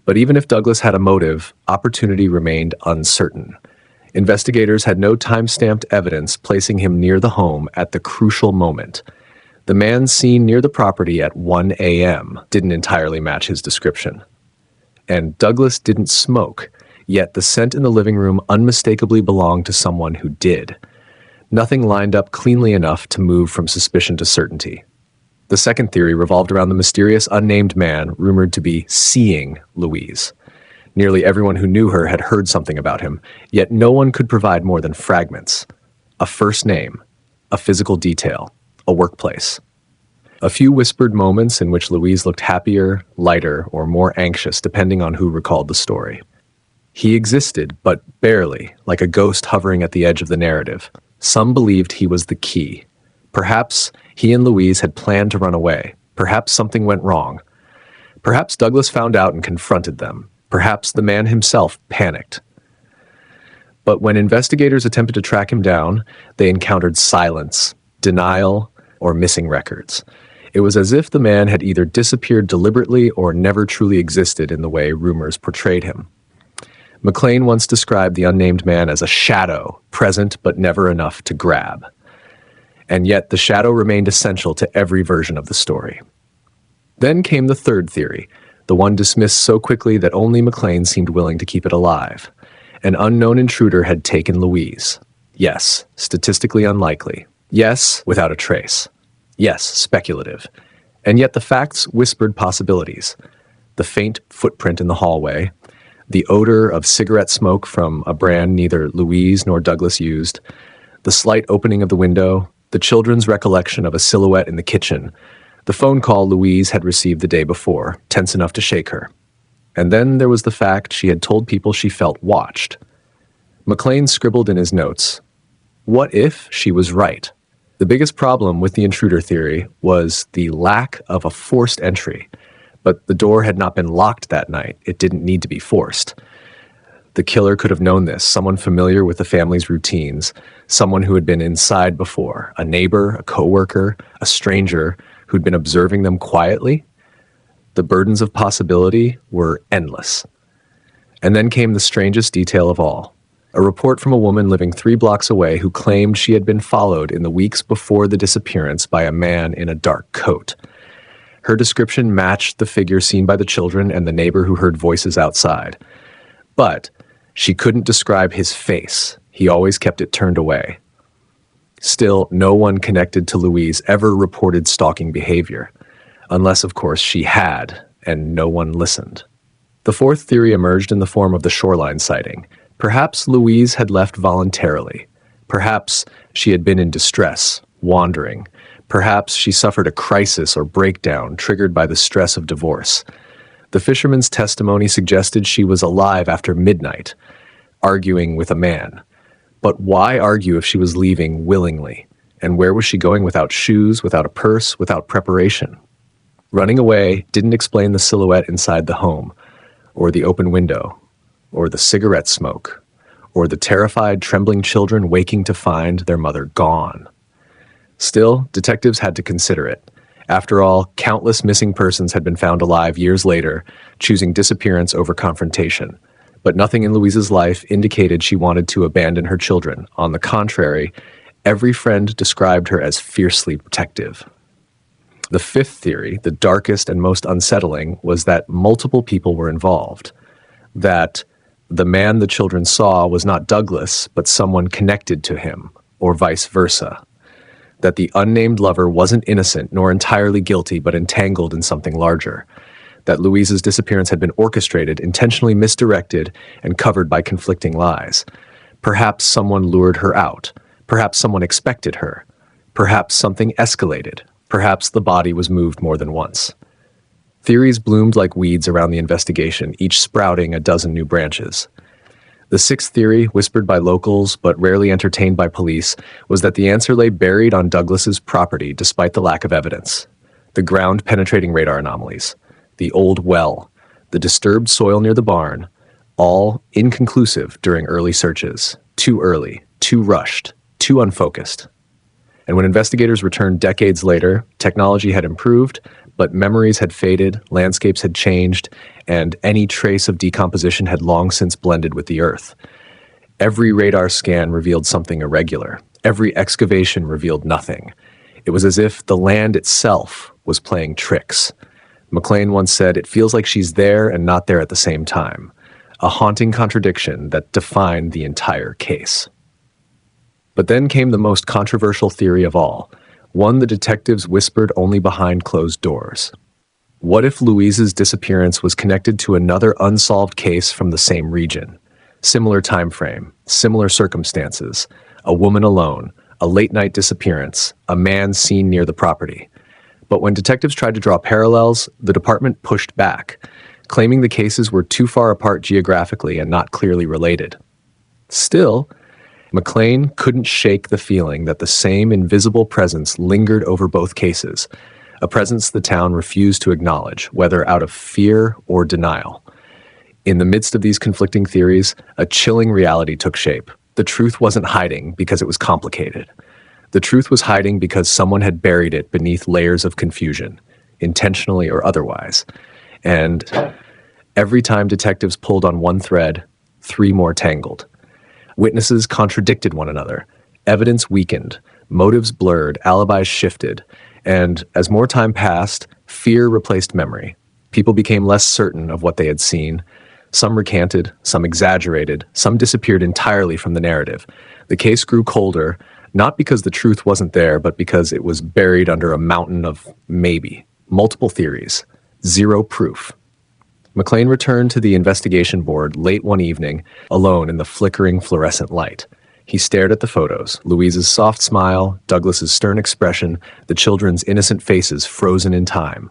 But even if Douglas had a motive, opportunity remained uncertain. Investigators had no time-stamped evidence placing him near the home at the crucial moment. The man seen near the property at 1 a.m. didn't entirely match his description. And Douglas didn't smoke, yet the scent in the living room unmistakably belonged to someone who did. Nothing lined up cleanly enough to move from suspicion to certainty. The second theory revolved around the mysterious unnamed man rumored to be seeing Louise. Nearly everyone who knew her had heard something about him, yet no one could provide more than fragments. A first name, a physical detail, a workplace. A few whispered moments in which Louise looked happier, lighter, or more anxious depending on who recalled the story. He existed, but barely, like a ghost hovering at the edge of the narrative. Some believed he was the key. Perhaps he and Louise had planned to run away. Perhaps something went wrong. Perhaps Douglas found out and confronted them. Perhaps the man himself panicked. But when investigators attempted to track him down, they encountered silence, denial, or missing records. It was as if the man had either disappeared deliberately or never truly existed in the way rumors portrayed him. McLean once described the unnamed man as a shadow, present but never enough to grab. And yet the shadow remained essential to every version of the story. Then came the third theory, the one dismissed so quickly that only McLean seemed willing to keep it alive. An unknown intruder had taken Louise. Yes, statistically unlikely. Yes, without a trace. Yes, speculative. And yet the facts whispered possibilities. The faint footprint in the hallway, the odor of cigarette smoke from a brand neither Louise nor Douglas used, the slight opening of the window, the children's recollection of a silhouette in the kitchen, the phone call Louise had received the day before, tense enough to shake her. And then there was the fact she had told people she felt watched. McLean scribbled in his notes, "What if she was right?" The biggest problem with the intruder theory was the lack of a forced entry. But the door had not been locked that night. It didn't need to be forced. The killer could have known this, someone familiar with the family's routines, someone who had been inside before, a neighbor, a coworker, a stranger who'd been observing them quietly. The burdens of possibility were endless. And then came the strangest detail of all. A report from a woman living 3 blocks away who claimed she had been followed in the weeks before the disappearance by a man in a dark coat. Her description matched the figure seen by the children and the neighbor who heard voices outside. But she couldn't describe his face. He always kept it turned away. Still, no one connected to Louise ever reported stalking behavior. Unless, of course, she had, and no one listened. The fourth theory emerged in the form of the shoreline sighting. Perhaps Louise had left voluntarily. Perhaps she had been in distress, wandering. Perhaps she suffered a crisis or breakdown triggered by the stress of divorce. The fisherman's testimony suggested she was alive after midnight, arguing with a man. But why argue if she was leaving willingly? And where was she going without shoes, without a purse, without preparation? Running away didn't explain the silhouette inside the home, or the open window, or the cigarette smoke, or the terrified, trembling children waking to find their mother gone. Still, detectives had to consider it. After all, countless missing persons had been found alive years later, choosing disappearance over confrontation. But nothing in Louise's life indicated she wanted to abandon her children. On the contrary, every friend described her as fiercely protective. The fifth theory, the darkest and most unsettling, was that multiple people were involved. That the man the children saw was not Douglas, but someone connected to him, or vice versa. That the unnamed lover wasn't innocent nor entirely guilty, but entangled in something larger. That Louise's disappearance had been orchestrated, intentionally misdirected, and covered by conflicting lies. Perhaps someone lured her out. Perhaps someone expected her. Perhaps something escalated. Perhaps the body was moved more than once. Theories bloomed like weeds around the investigation, each sprouting a dozen new branches. The sixth theory, whispered by locals but rarely entertained by police, was that the answer lay buried on Douglas's property despite the lack of evidence. The ground-penetrating radar anomalies, the old well, the disturbed soil near the barn, all inconclusive during early searches. Too early, too rushed, too unfocused. And when investigators returned decades later, technology had improved, but memories had faded, landscapes had changed, and any trace of decomposition had long since blended with the earth. Every radar scan revealed something irregular. Every excavation revealed nothing. It was as if the land itself was playing tricks. McLean once said, "It feels like she's there and not there at the same time," a haunting contradiction that defined the entire case. But then came the most controversial theory of all, one the detectives whispered only behind closed doors. What if Louise's disappearance was connected to another unsolved case from the same region? Similar time frame, similar circumstances, a woman alone, a late-night disappearance, a man seen near the property. But when detectives tried to draw parallels, the department pushed back, claiming the cases were too far apart geographically and not clearly related. Still, McLean couldn't shake the feeling that the same invisible presence lingered over both cases, a presence the town refused to acknowledge, whether out of fear or denial. In the midst of these conflicting theories, a chilling reality took shape. The truth wasn't hiding because it was complicated. The truth was hiding because someone had buried it beneath layers of confusion, intentionally or otherwise. And every time detectives pulled on one thread, three more tangled. Witnesses contradicted one another. Evidence weakened. Motives blurred. Alibis shifted. And as more time passed, fear replaced memory. People became less certain of what they had seen. Some recanted, some exaggerated, some disappeared entirely from the narrative. The case grew colder, not because the truth wasn't there, but because it was buried under a mountain of maybe, multiple theories, zero proof. McLean returned to the investigation board late one evening, alone in the flickering fluorescent light. He stared at the photos, Louise's soft smile, Douglas's stern expression, the children's innocent faces frozen in time.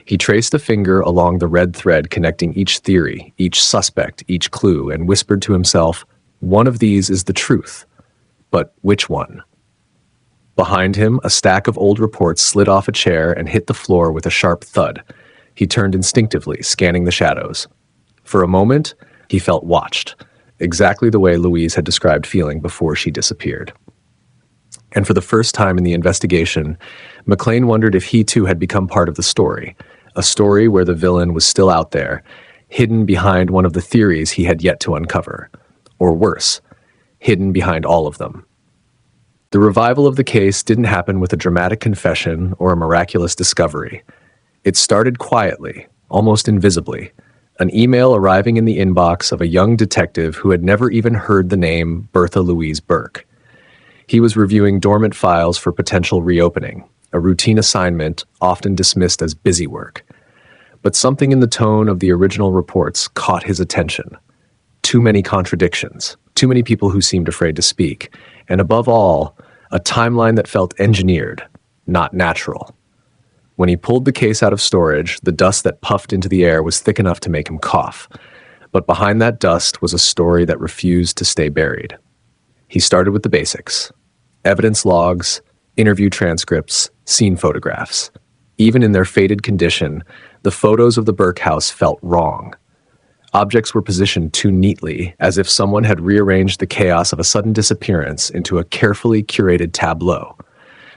He traced a finger along the red thread connecting each theory, each suspect, each clue, and whispered to himself, "One of these is the truth. But which one?" Behind him, a stack of old reports slid off a chair and hit the floor with a sharp thud. He turned instinctively, scanning the shadows. For a moment, he felt watched, exactly the way Louise had described feeling before she disappeared. And for the first time in the investigation, McLean wondered if he too had become part of the story, a story where the villain was still out there, hidden behind one of the theories he had yet to uncover. Or worse, hidden behind all of them. The revival of the case didn't happen with a dramatic confession or a miraculous discovery. It started quietly, almost invisibly, an email arriving in the inbox of a young detective who had never even heard the name Bertha Louise Burke. He was reviewing dormant files for potential reopening, a routine assignment often dismissed as busy work. But something in the tone of the original reports caught his attention. Too many contradictions, too many people who seemed afraid to speak, and above all, a timeline that felt engineered, not natural. When he pulled the case out of storage, the dust that puffed into the air was thick enough to make him cough. But behind that dust was a story that refused to stay buried. He started with the basics: evidence logs, interview transcripts, scene photographs. Even in their faded condition, the photos of the Burke house felt wrong. Objects were positioned too neatly, as if someone had rearranged the chaos of a sudden disappearance into a carefully curated tableau.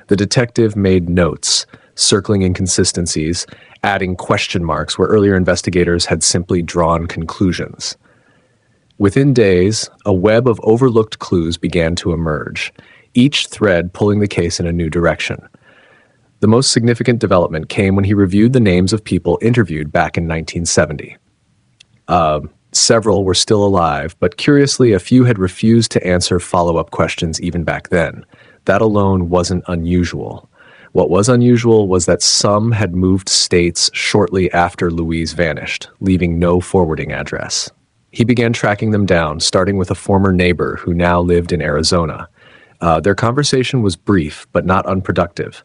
The detective made notes, circling inconsistencies, adding question marks where earlier investigators had simply drawn conclusions. Within days, a web of overlooked clues began to emerge, each thread pulling the case in a new direction. The most significant development came when he reviewed the names of people interviewed back in 1970. Several were still alive, but curiously, a few had refused to answer follow-up questions even back then. That alone wasn't unusual. What was unusual was that some had moved states shortly after Louise vanished, leaving no forwarding address. He began tracking them down, starting with a former neighbor who now lived in Arizona. Their conversation was brief, but not unproductive.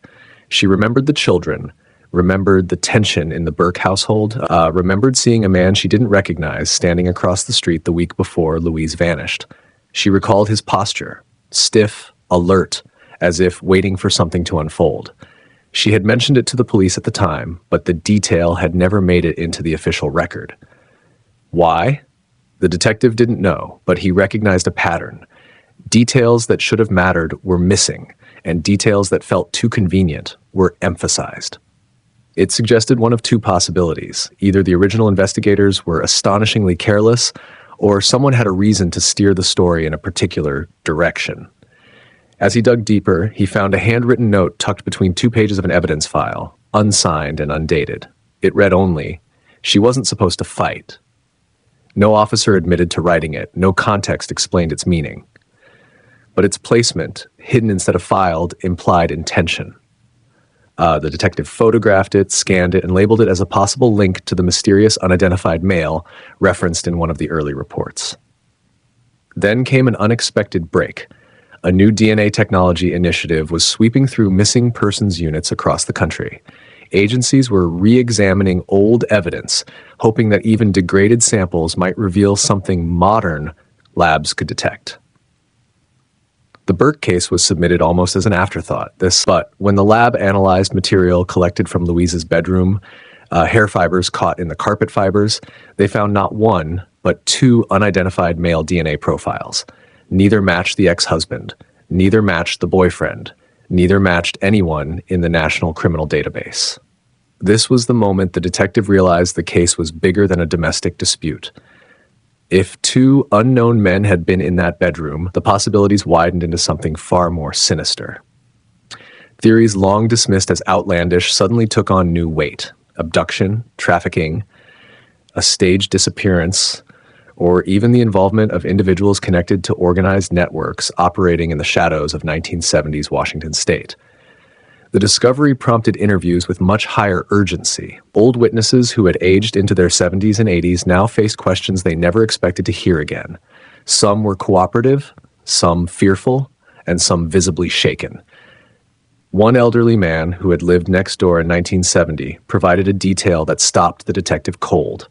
She remembered the children, remembered the tension in the Burke household, remembered seeing a man she didn't recognize standing across the street the week before Louise vanished. She recalled his posture, stiff, alert, as if waiting for something to unfold. She had mentioned it to the police at the time, but the detail had never made it into the official record. Why? The detective didn't know, but he recognized a pattern. Details that should have mattered were missing, and details that felt too convenient were emphasized. It suggested one of two possibilities. Either the original investigators were astonishingly careless, or someone had a reason to steer the story in a particular direction. As he dug deeper, he found a handwritten note tucked between 2 pages of an evidence file, unsigned and undated. It read only, "She wasn't supposed to fight." No officer admitted to writing it, no context explained its meaning. But its placement, hidden instead of filed, implied intention. The detective photographed it, scanned it, and labeled it as a possible link to the mysterious unidentified male referenced in one of the early reports. Then came an unexpected break. A new DNA technology initiative was sweeping through missing persons units across the country. Agencies were re-examining old evidence, hoping that even degraded samples might reveal something modern labs could detect. The Burke case was submitted almost as an afterthought. But when the lab analyzed material collected from Louise's bedroom, hair fibers caught in the carpet fibers, they found not one, but two unidentified male DNA profiles. Neither matched the ex-husband, neither matched the boyfriend, neither matched anyone in the National Criminal Database. This was the moment the detective realized the case was bigger than a domestic dispute. If two unknown men had been in that bedroom, the possibilities widened into something far more sinister. Theories long dismissed as outlandish suddenly took on new weight. Abduction, trafficking, a staged disappearance, or even the involvement of individuals connected to organized networks operating in the shadows of 1970s Washington state. The discovery prompted interviews with much higher urgency. Old witnesses who had aged into their 70s and 80s now faced questions they never expected to hear again. Some were cooperative, some fearful, and some visibly shaken. One elderly man who had lived next door in 1970 provided a detail that stopped the detective cold.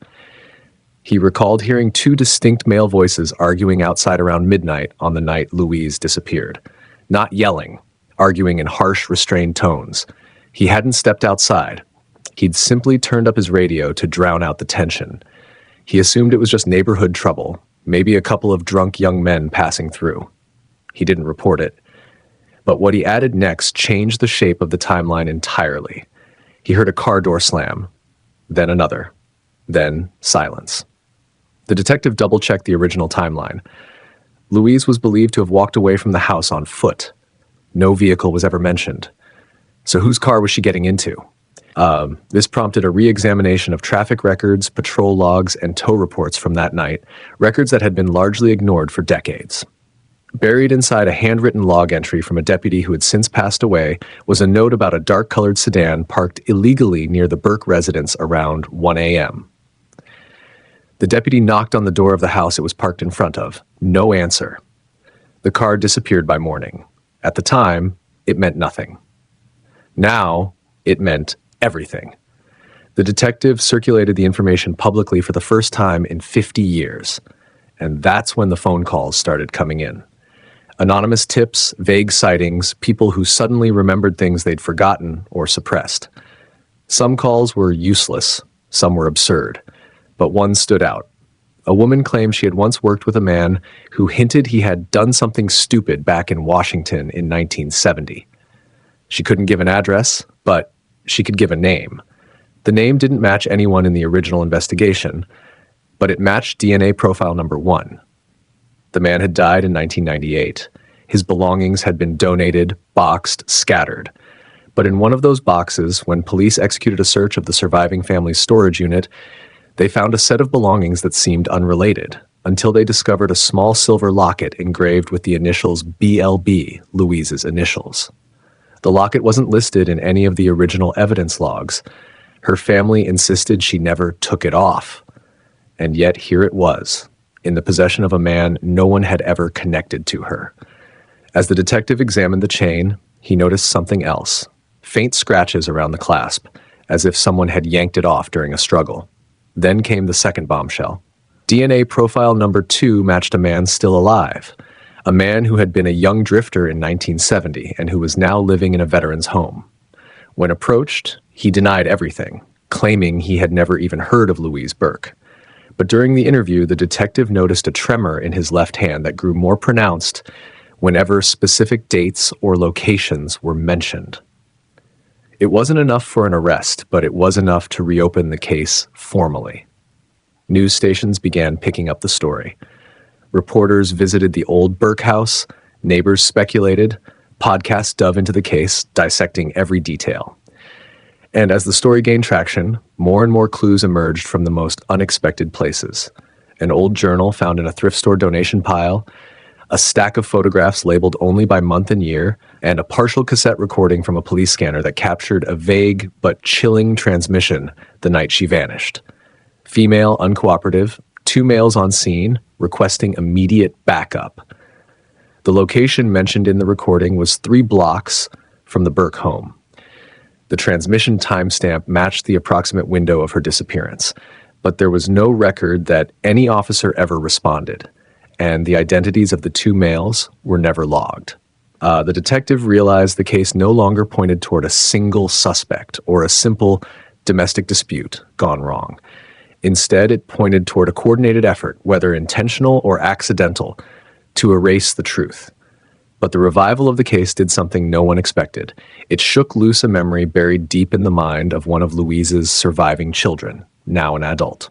He recalled hearing two distinct male voices arguing outside around midnight on the night Louise disappeared. Not yelling, arguing in harsh, restrained tones. He hadn't stepped outside. He'd simply turned up his radio to drown out the tension. He assumed it was just neighborhood trouble, maybe a couple of drunk young men passing through. He didn't report it. But what he added next changed the shape of the timeline entirely. He heard a car door slam, then another, then silence. The detective double-checked the original timeline. Louise was believed to have walked away from the house on foot. No vehicle was ever mentioned. So whose car was she getting into? This prompted a re-examination of traffic records, patrol logs, and tow reports from that night, records that had been largely ignored for decades. Buried inside a handwritten log entry from a deputy who had since passed away was a note about a dark-colored sedan parked illegally near the Burke residence around 1 a.m. The deputy knocked on the door of the house it was parked in front of. No answer. The car disappeared by morning. At the time, it meant nothing. Now, it meant everything. The detective circulated the information publicly for the first time in 50 years. And that's when the phone calls started coming in. Anonymous tips, vague sightings, people who suddenly remembered things they'd forgotten or suppressed. Some calls were useless, some were absurd, but one stood out. A woman claimed she had once worked with a man who hinted he had done something stupid back in Washington in 1970. She couldn't give an address, but she could give a name. The name didn't match anyone in the original investigation, but it matched DNA profile number 1. The man had died in 1998. His belongings had been donated, boxed, scattered. But in one of those boxes, when police executed a search of the surviving family's storage unit, they found a set of belongings that seemed unrelated, until they discovered a small silver locket engraved with the initials BLB, Louise's initials. The locket wasn't listed in any of the original evidence logs. Her family insisted she never took it off. And yet here it was, in the possession of a man no one had ever connected to her. As the detective examined the chain, he noticed something else. Faint scratches around the clasp, as if someone had yanked it off during a struggle. Then came the second bombshell. DNA profile number 2 matched a man still alive, a man who had been a young drifter in 1970 and who was now living in a veteran's home. When approached, he denied everything, claiming he had never even heard of Louise Burke. But during the interview, the detective noticed a tremor in his left hand that grew more pronounced whenever specific dates or locations were mentioned. It wasn't enough for an arrest, but it was enough to reopen the case formally. News stations began picking up the story. Reporters visited the old Burke house, neighbors speculated, podcasts dove into the case, dissecting every detail. And as the story gained traction, more and more clues emerged from the most unexpected places. An old journal found in a thrift store donation pile, a stack of photographs labeled only by month and year, and a partial cassette recording from a police scanner that captured a vague but chilling transmission the night she vanished. Female, uncooperative, 2 males on scene, requesting immediate backup. The location mentioned in the recording was 3 blocks from the Burke home. The transmission timestamp matched the approximate window of her disappearance, but there was no record that any officer ever responded, and the identities of the 2 males were never logged. The detective realized the case no longer pointed toward a single suspect or a simple domestic dispute gone wrong. Instead, it pointed toward a coordinated effort, whether intentional or accidental, to erase the truth. But the revival of the case did something no one expected. It shook loose a memory buried deep in the mind of one of Louise's surviving children, now an adult.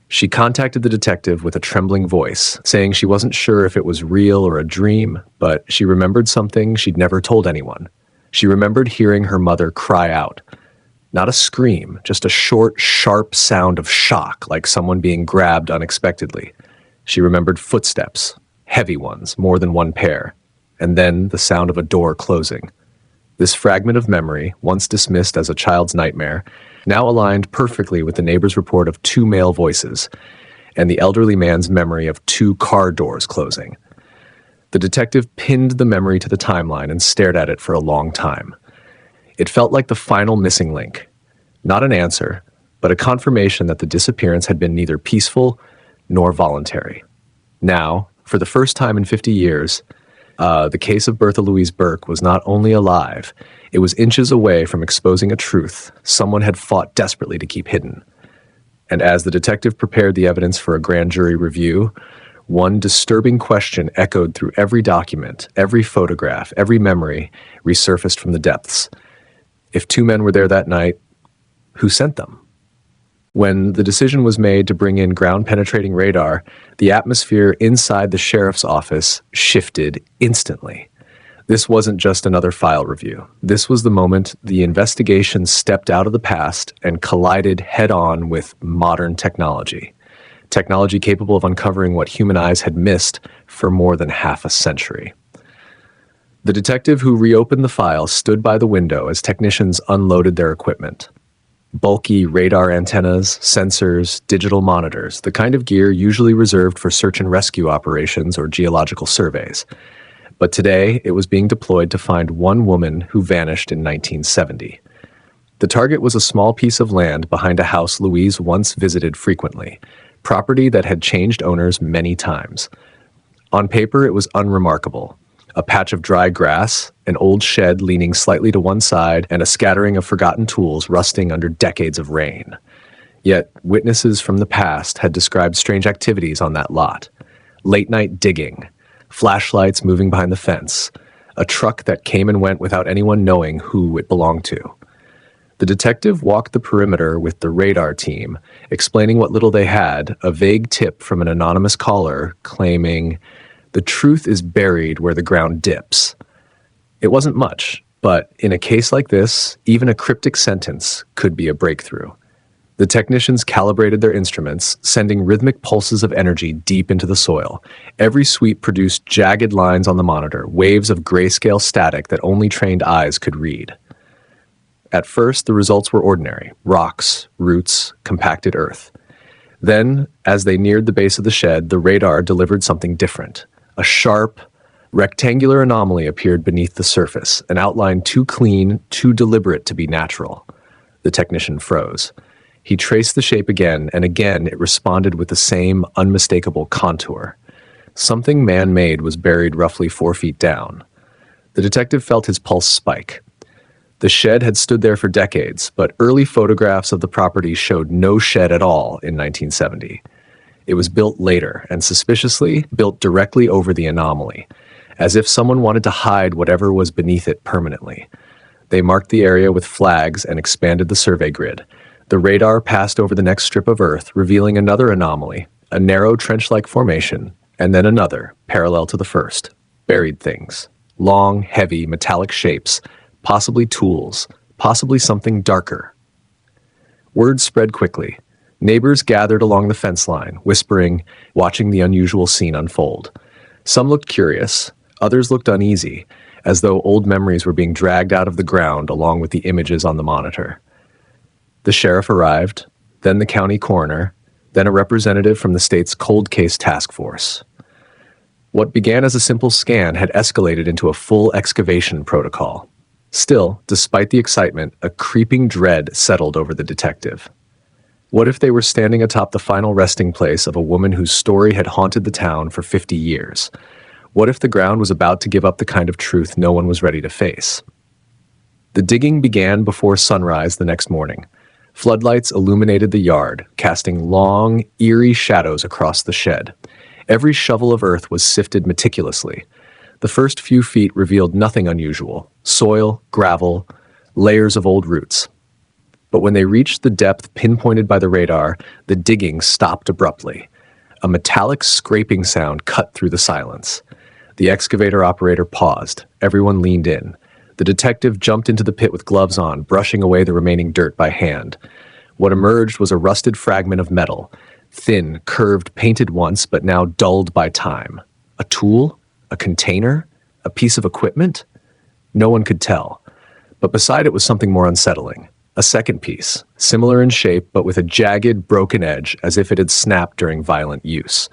She contacted the detective with a trembling voice, saying she wasn't sure if it was real or a dream, but she remembered something she'd never told anyone. She remembered hearing her mother cry out. Not a scream, just a short, sharp sound of shock, like someone being grabbed unexpectedly. She remembered footsteps, heavy ones, more than one pair, and then the sound of a door closing. This fragment of memory, once dismissed as a child's nightmare, now aligned perfectly with the neighbor's report of 2 male voices and the elderly man's memory of 2 car doors closing. The detective pinned the memory to the timeline and stared at it for a long time. It felt like the final missing link. Not an answer, but a confirmation that the disappearance had been neither peaceful nor voluntary. Now, for the first time in 50 years, the case of Bertha Louise Burke was not only alive, it was inches away from exposing a truth someone had fought desperately to keep hidden. And as the detective prepared the evidence for a grand jury review, one disturbing question echoed through every document, every photograph, every memory resurfaced from the depths. If 2 men were there that night, who sent them? When the decision was made to bring in ground-penetrating radar, the atmosphere inside the sheriff's office shifted instantly. This wasn't just another file review. This was the moment the investigation stepped out of the past and collided head-on with modern technology. Technology capable of uncovering what human eyes had missed for more than half a century. The detective who reopened the file stood by the window as technicians unloaded their equipment. Bulky radar antennas, sensors, digital monitors, the kind of gear usually reserved for search and rescue operations or geological surveys. But today, it was being deployed to find one woman who vanished in 1970. The target was a small piece of land behind a house Louise once visited frequently, property that had changed owners many times. On paper, it was unremarkable. A patch of dry grass, an old shed leaning slightly to one side, and a scattering of forgotten tools rusting under decades of rain. Yet, witnesses from the past had described strange activities on that lot. Late-night digging, flashlights moving behind the fence, a truck that came and went without anyone knowing who it belonged to. The detective walked the perimeter with the radar team, explaining what little they had, a vague tip from an anonymous caller claiming, "The truth is buried where the ground dips." It wasn't much, but in a case like this, even a cryptic sentence could be a breakthrough. The technicians calibrated their instruments, sending rhythmic pulses of energy deep into the soil. Every sweep produced jagged lines on the monitor, waves of grayscale static that only trained eyes could read. At first, the results were ordinary: rocks, roots, compacted earth. Then, as they neared the base of the shed, the radar delivered something different. A sharp, rectangular anomaly appeared beneath the surface, an outline too clean, too deliberate to be natural. The technician froze. He traced the shape again, and again it responded with the same unmistakable contour. Something man-made was buried roughly 4 feet down. The detective felt his pulse spike. The shed had stood there for decades, but early photographs of the property showed no shed at all in 1970. It was built later, and suspiciously, built directly over the anomaly, as if someone wanted to hide whatever was beneath it permanently. They marked the area with flags and expanded the survey grid. The radar passed over the next strip of earth, revealing another anomaly, a narrow trench-like formation, and then another, parallel to the first. Buried things. Long, heavy, metallic shapes, possibly tools, possibly something darker. Word spread quickly. Neighbors gathered along the fence line, whispering, watching the unusual scene unfold. Some looked curious, others looked uneasy, as though old memories were being dragged out of the ground along with the images on the monitor. The sheriff arrived, then the county coroner, then a representative from the state's cold case task force. What began as a simple scan had escalated into a full excavation protocol. Still, despite the excitement, a creeping dread settled over the detective. What if they were standing atop the final resting place of a woman whose story had haunted the town for 50 years? What if the ground was about to give up the kind of truth no one was ready to face? The digging began before sunrise the next morning. Floodlights illuminated the yard, casting long, eerie shadows across the shed. Every shovel of earth was sifted meticulously. The first few feet revealed nothing unusual: soil, gravel, layers of old roots. But when they reached the depth pinpointed by the radar, the digging stopped abruptly. A metallic scraping sound cut through the silence. The excavator operator paused. Everyone leaned in. The detective jumped into the pit with gloves on, brushing away the remaining dirt by hand. What emerged was a rusted fragment of metal, thin, curved, painted once, but now dulled by time. A tool? A container? A piece of equipment? No one could tell. But beside it was something more unsettling. A second piece, similar in shape but with a jagged, broken edge as if it had snapped during violent use.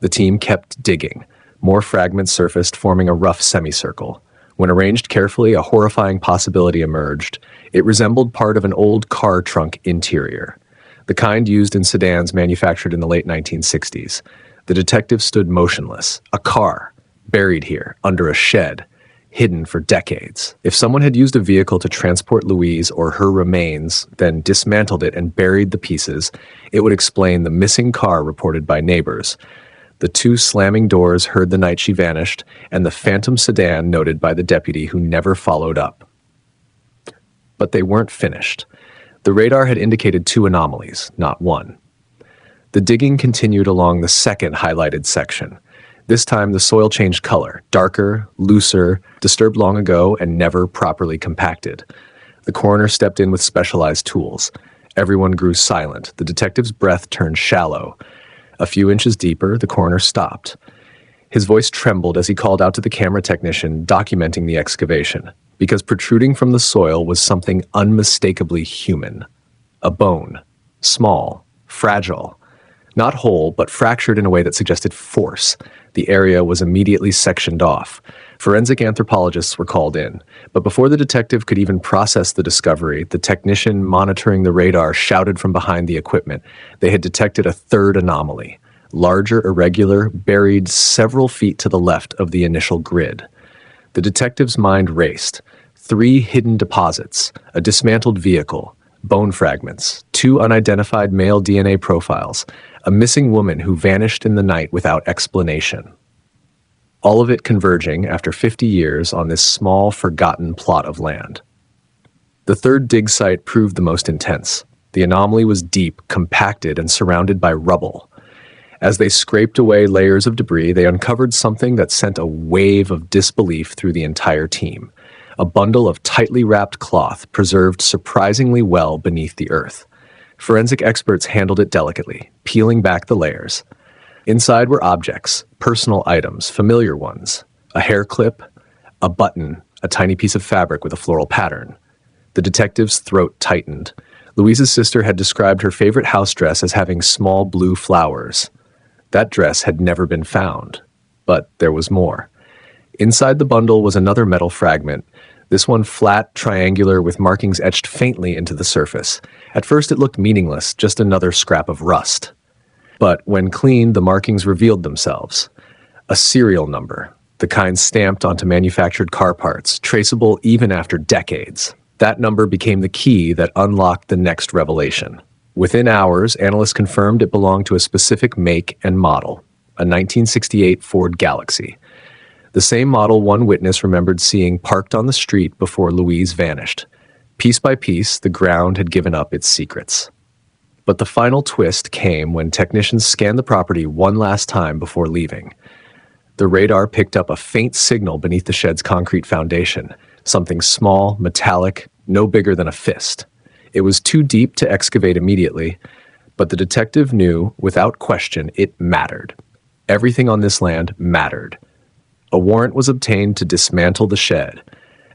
The team kept digging. More fragments surfaced, forming a rough semicircle. When arranged carefully, a horrifying possibility emerged. It resembled part of an old car trunk interior, the kind used in sedans manufactured in the late 1960s. The detective stood motionless. A car, buried here, under a shed, hidden for decades. If someone had used a vehicle to transport Louise or her remains, then dismantled it and buried the pieces, it would explain the missing car reported by neighbors, the 2 slamming doors heard the night she vanished, and the phantom sedan noted by the deputy who never followed up. But they weren't finished. The radar had indicated 2 anomalies, not one. The digging continued along the second highlighted section. This time, the soil changed color, darker, looser, disturbed long ago, and never properly compacted. The coroner stepped in with specialized tools. Everyone grew silent. The detective's breath turned shallow. A few inches deeper, the coroner stopped. His voice trembled as he called out to the camera technician documenting the excavation, because protruding from the soil was something unmistakably human. A bone. Small. Fragile. Not whole, but fractured in a way that suggested force. The area was immediately sectioned off. Forensic anthropologists were called in, but before the detective could even process the discovery, the technician monitoring the radar shouted from behind the equipment. They had detected a third anomaly, larger, irregular, buried several feet to the left of the initial grid. The detective's mind raced. 3 hidden deposits, a dismantled vehicle, bone fragments, 2 unidentified male DNA profiles, a missing woman who vanished in the night without explanation. All of it converging after 50 years on this small, forgotten plot of land. The third dig site proved the most intense. The anomaly was deep, compacted, and surrounded by rubble. As they scraped away layers of debris, they uncovered something that sent a wave of disbelief through the entire team. A bundle of tightly wrapped cloth preserved surprisingly well beneath the earth. Forensic experts handled it delicately, peeling back the layers. Inside were objects, personal items, familiar ones. A hair clip, a button, a tiny piece of fabric with a floral pattern. The detective's throat tightened. Louise's sister had described her favorite house dress as having small blue flowers. That dress had never been found. But there was more. Inside the bundle was another metal fragment, this one flat, triangular, with markings etched faintly into the surface. At first it looked meaningless, just another scrap of rust. But when cleaned, the markings revealed themselves. A serial number, the kind stamped onto manufactured car parts, traceable even after decades. That number became the key that unlocked the next revelation. Within hours, analysts confirmed it belonged to a specific make and model, a 1968 Ford Galaxy. The same model one witness remembered seeing parked on the street before Louise vanished. Piece by piece, the ground had given up its secrets. But the final twist came when technicians scanned the property one last time before leaving. The radar picked up a faint signal beneath the shed's concrete foundation, something small, metallic, no bigger than a fist. It was too deep to excavate immediately, but the detective knew, without question, it mattered. Everything on this land mattered. A warrant was obtained to dismantle the shed.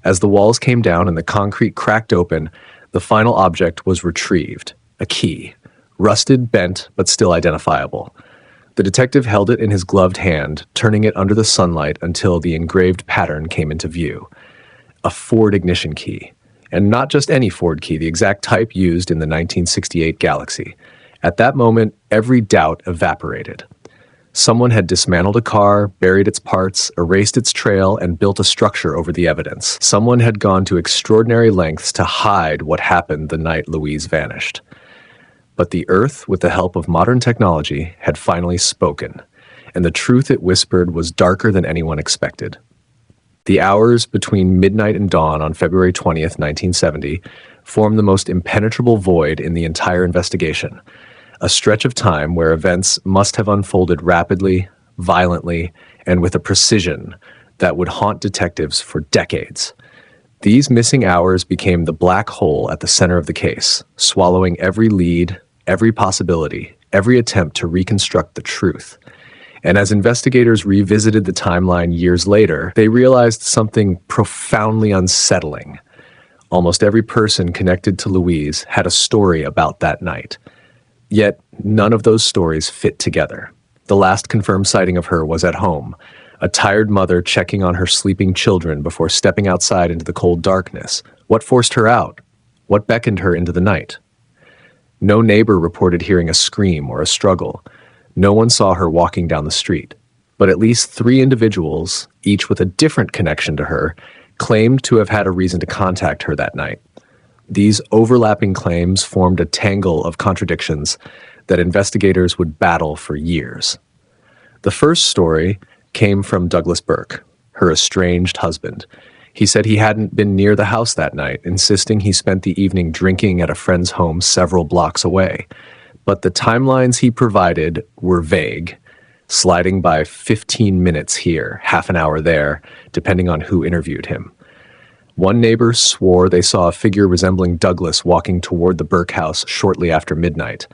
As the walls came down and the concrete cracked open, the final object was retrieved, a key, rusted, bent, but still identifiable. The detective held it in his gloved hand, turning it under the sunlight until the engraved pattern came into view. A Ford ignition key. And not just any Ford key, the exact type used in the 1968 Galaxy. At that moment, every doubt evaporated. Someone had dismantled a car, buried its parts, erased its trail, and built a structure over the evidence. Someone had gone to extraordinary lengths to hide what happened the night Louise vanished. But the Earth, with the help of modern technology, had finally spoken, and the truth it whispered was darker than anyone expected. The hours between midnight and dawn on February 20th, 1970, formed the most impenetrable void in the entire investigation, a stretch of time where events must have unfolded rapidly, violently, and with a precision that would haunt detectives for decades. These missing hours became the black hole at the center of the case, swallowing every lead, every possibility, every attempt to reconstruct the truth. And as investigators revisited the timeline years later, they realized something profoundly unsettling. Almost every person connected to Louise had a story about that night. Yet, none of those stories fit together. The last confirmed sighting of her was at home, a tired mother checking on her sleeping children before stepping outside into the cold darkness. What forced her out? What beckoned her into the night? No neighbor reported hearing a scream or a struggle. No one saw her walking down the street. But at least 3 individuals, each with a different connection to her, claimed to have had a reason to contact her that night. These overlapping claims formed a tangle of contradictions that investigators would battle for years. The first story came from Douglas Burke, her estranged husband. He said he hadn't been near the house that night, insisting he spent the evening drinking at a friend's home several blocks away. But the timelines he provided were vague, sliding by 15 minutes here, half an hour there, depending on who interviewed him. One neighbor swore they saw a figure resembling Douglas walking toward the Burke house shortly after midnight.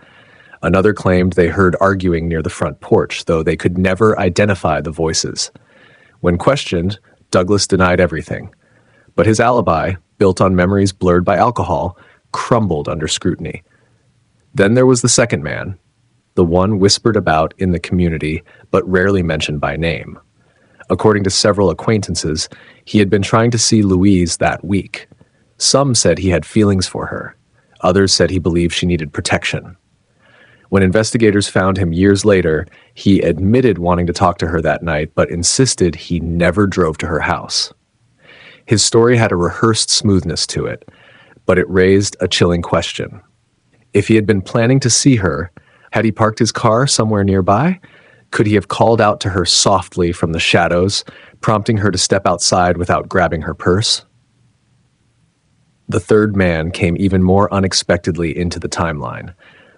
Another claimed they heard arguing near the front porch, though they could never identify the voices. When questioned, Douglas denied everything. But his alibi, built on memories blurred by alcohol, crumbled under scrutiny. Then there was the second man, the one whispered about in the community, but rarely mentioned by name. According to several acquaintances, he had been trying to see Louise that week. Some said he had feelings for her. Others said he believed she needed protection. When investigators found him years later, he admitted wanting to talk to her that night, but insisted he never drove to her house. His story had a rehearsed smoothness to it, but it raised a chilling question. If he had been planning to see her, had he parked his car somewhere nearby? Could he have called out to her softly from the shadows, prompting her to step outside without grabbing her purse? The third man came even more unexpectedly into the timeline,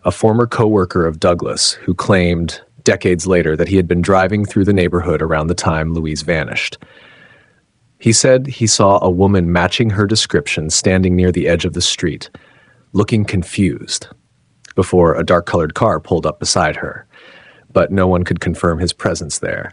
a former co-worker of Douglas who claimed, decades later, that he had been driving through the neighborhood around the time Louise vanished. He said he saw a woman matching her description standing near the edge of the street, looking confused, before a dark-colored car pulled up beside her. But no one could confirm his presence there.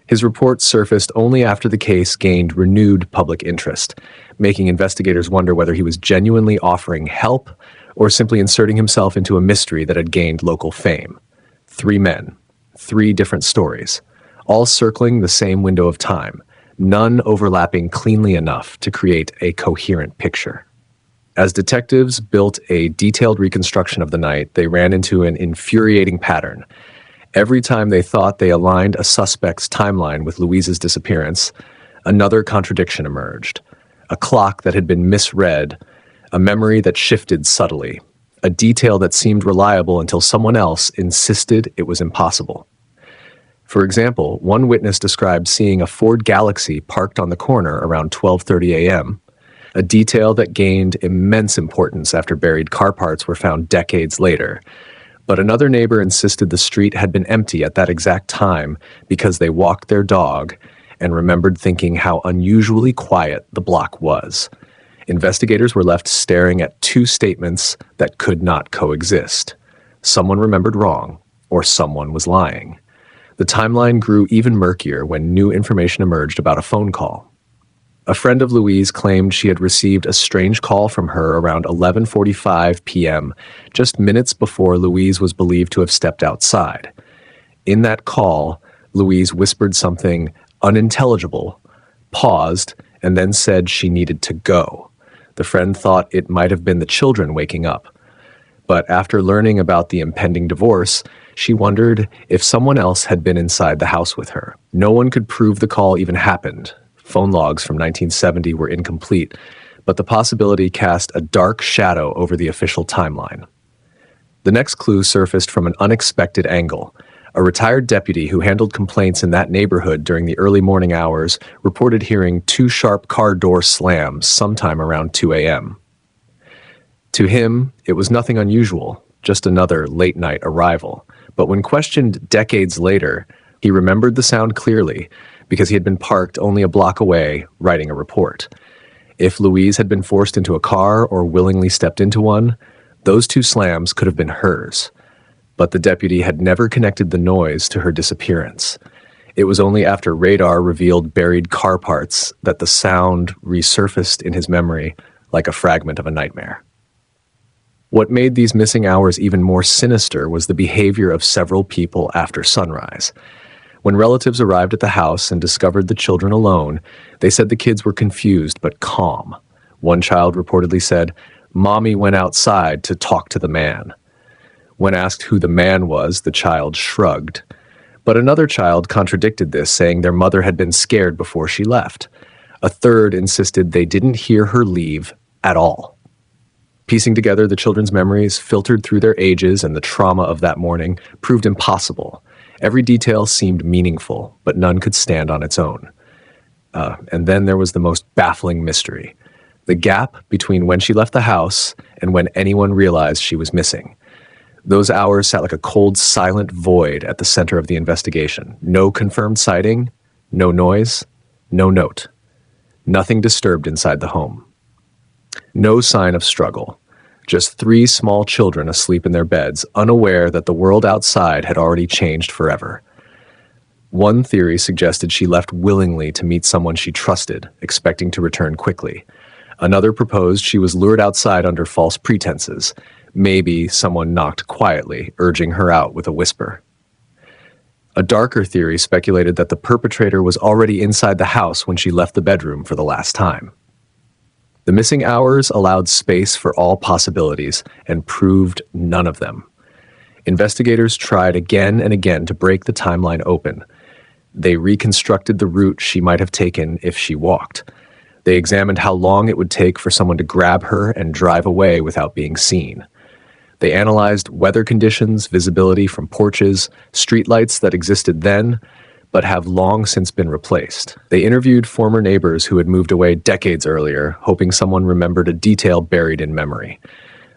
His report surfaced only after the case gained renewed public interest, making investigators wonder whether he was genuinely offering help or simply inserting himself into a mystery that had gained local fame. 3 men, 3 different stories, all circling the same window of time, none overlapping cleanly enough to create a coherent picture. As detectives built a detailed reconstruction of the night, they ran into an infuriating pattern. Every time they thought they aligned a suspect's timeline with Louise's disappearance, another contradiction emerged. A clock that had been misread, a memory that shifted subtly, a detail that seemed reliable until someone else insisted it was impossible. For example, one witness described seeing a Ford Galaxy parked on the corner around 12:30 a.m., a detail that gained immense importance after buried car parts were found decades later. But another neighbor insisted the street had been empty at that exact time because they walked their dog and remembered thinking how unusually quiet the block was. Investigators were left staring at 2 statements that could not coexist. Someone remembered wrong, or someone was lying. The timeline grew even murkier when new information emerged about a phone call. A friend of Louise claimed she had received a strange call from her around 11:45 p.m., just minutes before Louise was believed to have stepped outside. In that call, Louise whispered something unintelligible, paused, and then said she needed to go. The friend thought it might have been the children waking up. But after learning about the impending divorce, she wondered if someone else had been inside the house with her. No one could prove the call even happened. Phone logs from 1970 were incomplete, but the possibility cast a dark shadow over the official timeline. The next clue surfaced from an unexpected angle. A retired deputy who handled complaints in that neighborhood during the early morning hours reported hearing 2 sharp car door slams sometime around 2 a.m. To him, it was nothing unusual, just another late-night arrival. But when questioned decades later, he remembered the sound clearly because he had been parked only a block away writing a report. If Louise had been forced into a car or willingly stepped into one, those 2 slams could have been hers. But the deputy had never connected the noise to her disappearance. It was only after radar revealed buried car parts that the sound resurfaced in his memory like a fragment of a nightmare. What made these missing hours even more sinister was the behavior of several people after sunrise. When relatives arrived at the house and discovered the children alone, they said the kids were confused but calm. One child reportedly said, "Mommy went outside to talk to the man." When asked who the man was, the child shrugged. But another child contradicted this, saying their mother had been scared before she left. A third insisted they didn't hear her leave at all. Piecing together the children's memories, filtered through their ages and the trauma of that morning, proved impossible. Every detail seemed meaningful, but none could stand on its own. And then there was the most baffling mystery: the gap between when she left the house and when anyone realized she was missing. Those hours sat like a cold, silent void at the center of the investigation. No confirmed sighting, no noise, no note. Nothing disturbed inside the home. No sign of struggle. Just 3 small children asleep in their beds, unaware that the world outside had already changed forever. One theory suggested she left willingly to meet someone she trusted, expecting to return quickly. Another proposed she was lured outside under false pretenses. Maybe someone knocked quietly, urging her out with a whisper. A darker theory speculated that the perpetrator was already inside the house when she left the bedroom for the last time. The missing hours allowed space for all possibilities and proved none of them. Investigators tried again and again to break the timeline open. They reconstructed the route she might have taken if she walked. They examined how long it would take for someone to grab her and drive away without being seen. They analyzed weather conditions, visibility from porches, streetlights that existed then, but have long since been replaced. They interviewed former neighbors who had moved away decades earlier, hoping someone remembered a detail buried in memory.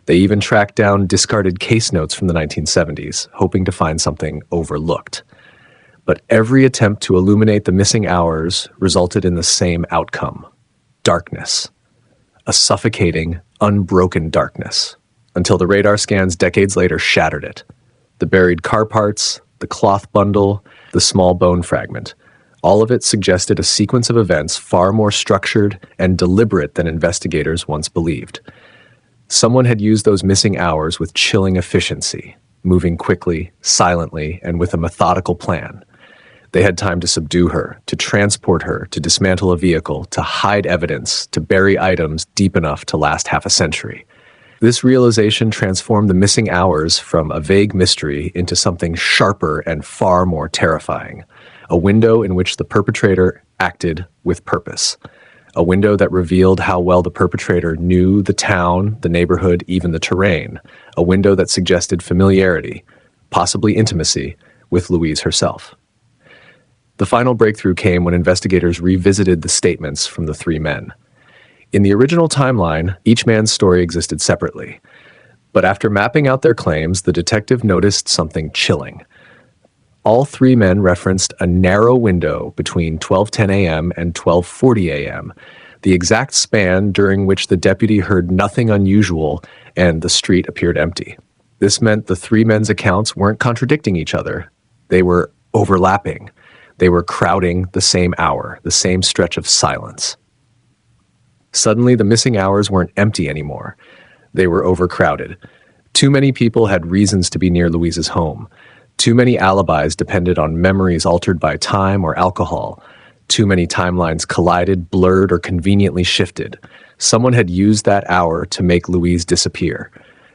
They even tracked down discarded case notes from the 1970s, hoping to find something overlooked. But every attempt to illuminate the missing hours resulted in the same outcome: darkness. A suffocating, unbroken darkness. Until the radar scans decades later shattered it. The buried car parts, the cloth bundle, the small bone fragment. All of it suggested a sequence of events far more structured and deliberate than investigators once believed. Someone had used those missing hours with chilling efficiency, moving quickly, silently, and with a methodical plan. They had time to subdue her, to transport her, to dismantle a vehicle, to hide evidence, to bury items deep enough to last half a century. This realization transformed the missing hours from a vague mystery into something sharper and far more terrifying. A window in which the perpetrator acted with purpose. A window that revealed how well the perpetrator knew the town, the neighborhood, even the terrain. A window that suggested familiarity, possibly intimacy, with Louise herself. The final breakthrough came when investigators revisited the statements from the 3 men. In the original timeline, each man's story existed separately. But after mapping out their claims, the detective noticed something chilling. All 3 men referenced a narrow window between 12:10 a.m. and 12:40 a.m., the exact span during which the deputy heard nothing unusual and the street appeared empty. This meant the 3 men's accounts weren't contradicting each other. They were overlapping. They were crowding the same hour, the same stretch of silence. Suddenly, the missing hours weren't empty anymore. They were overcrowded. Too many people had reasons to be near Louise's home. Too many alibis depended on memories altered by time or alcohol. Too many timelines collided, blurred, or conveniently shifted. Someone had used that hour to make Louise disappear.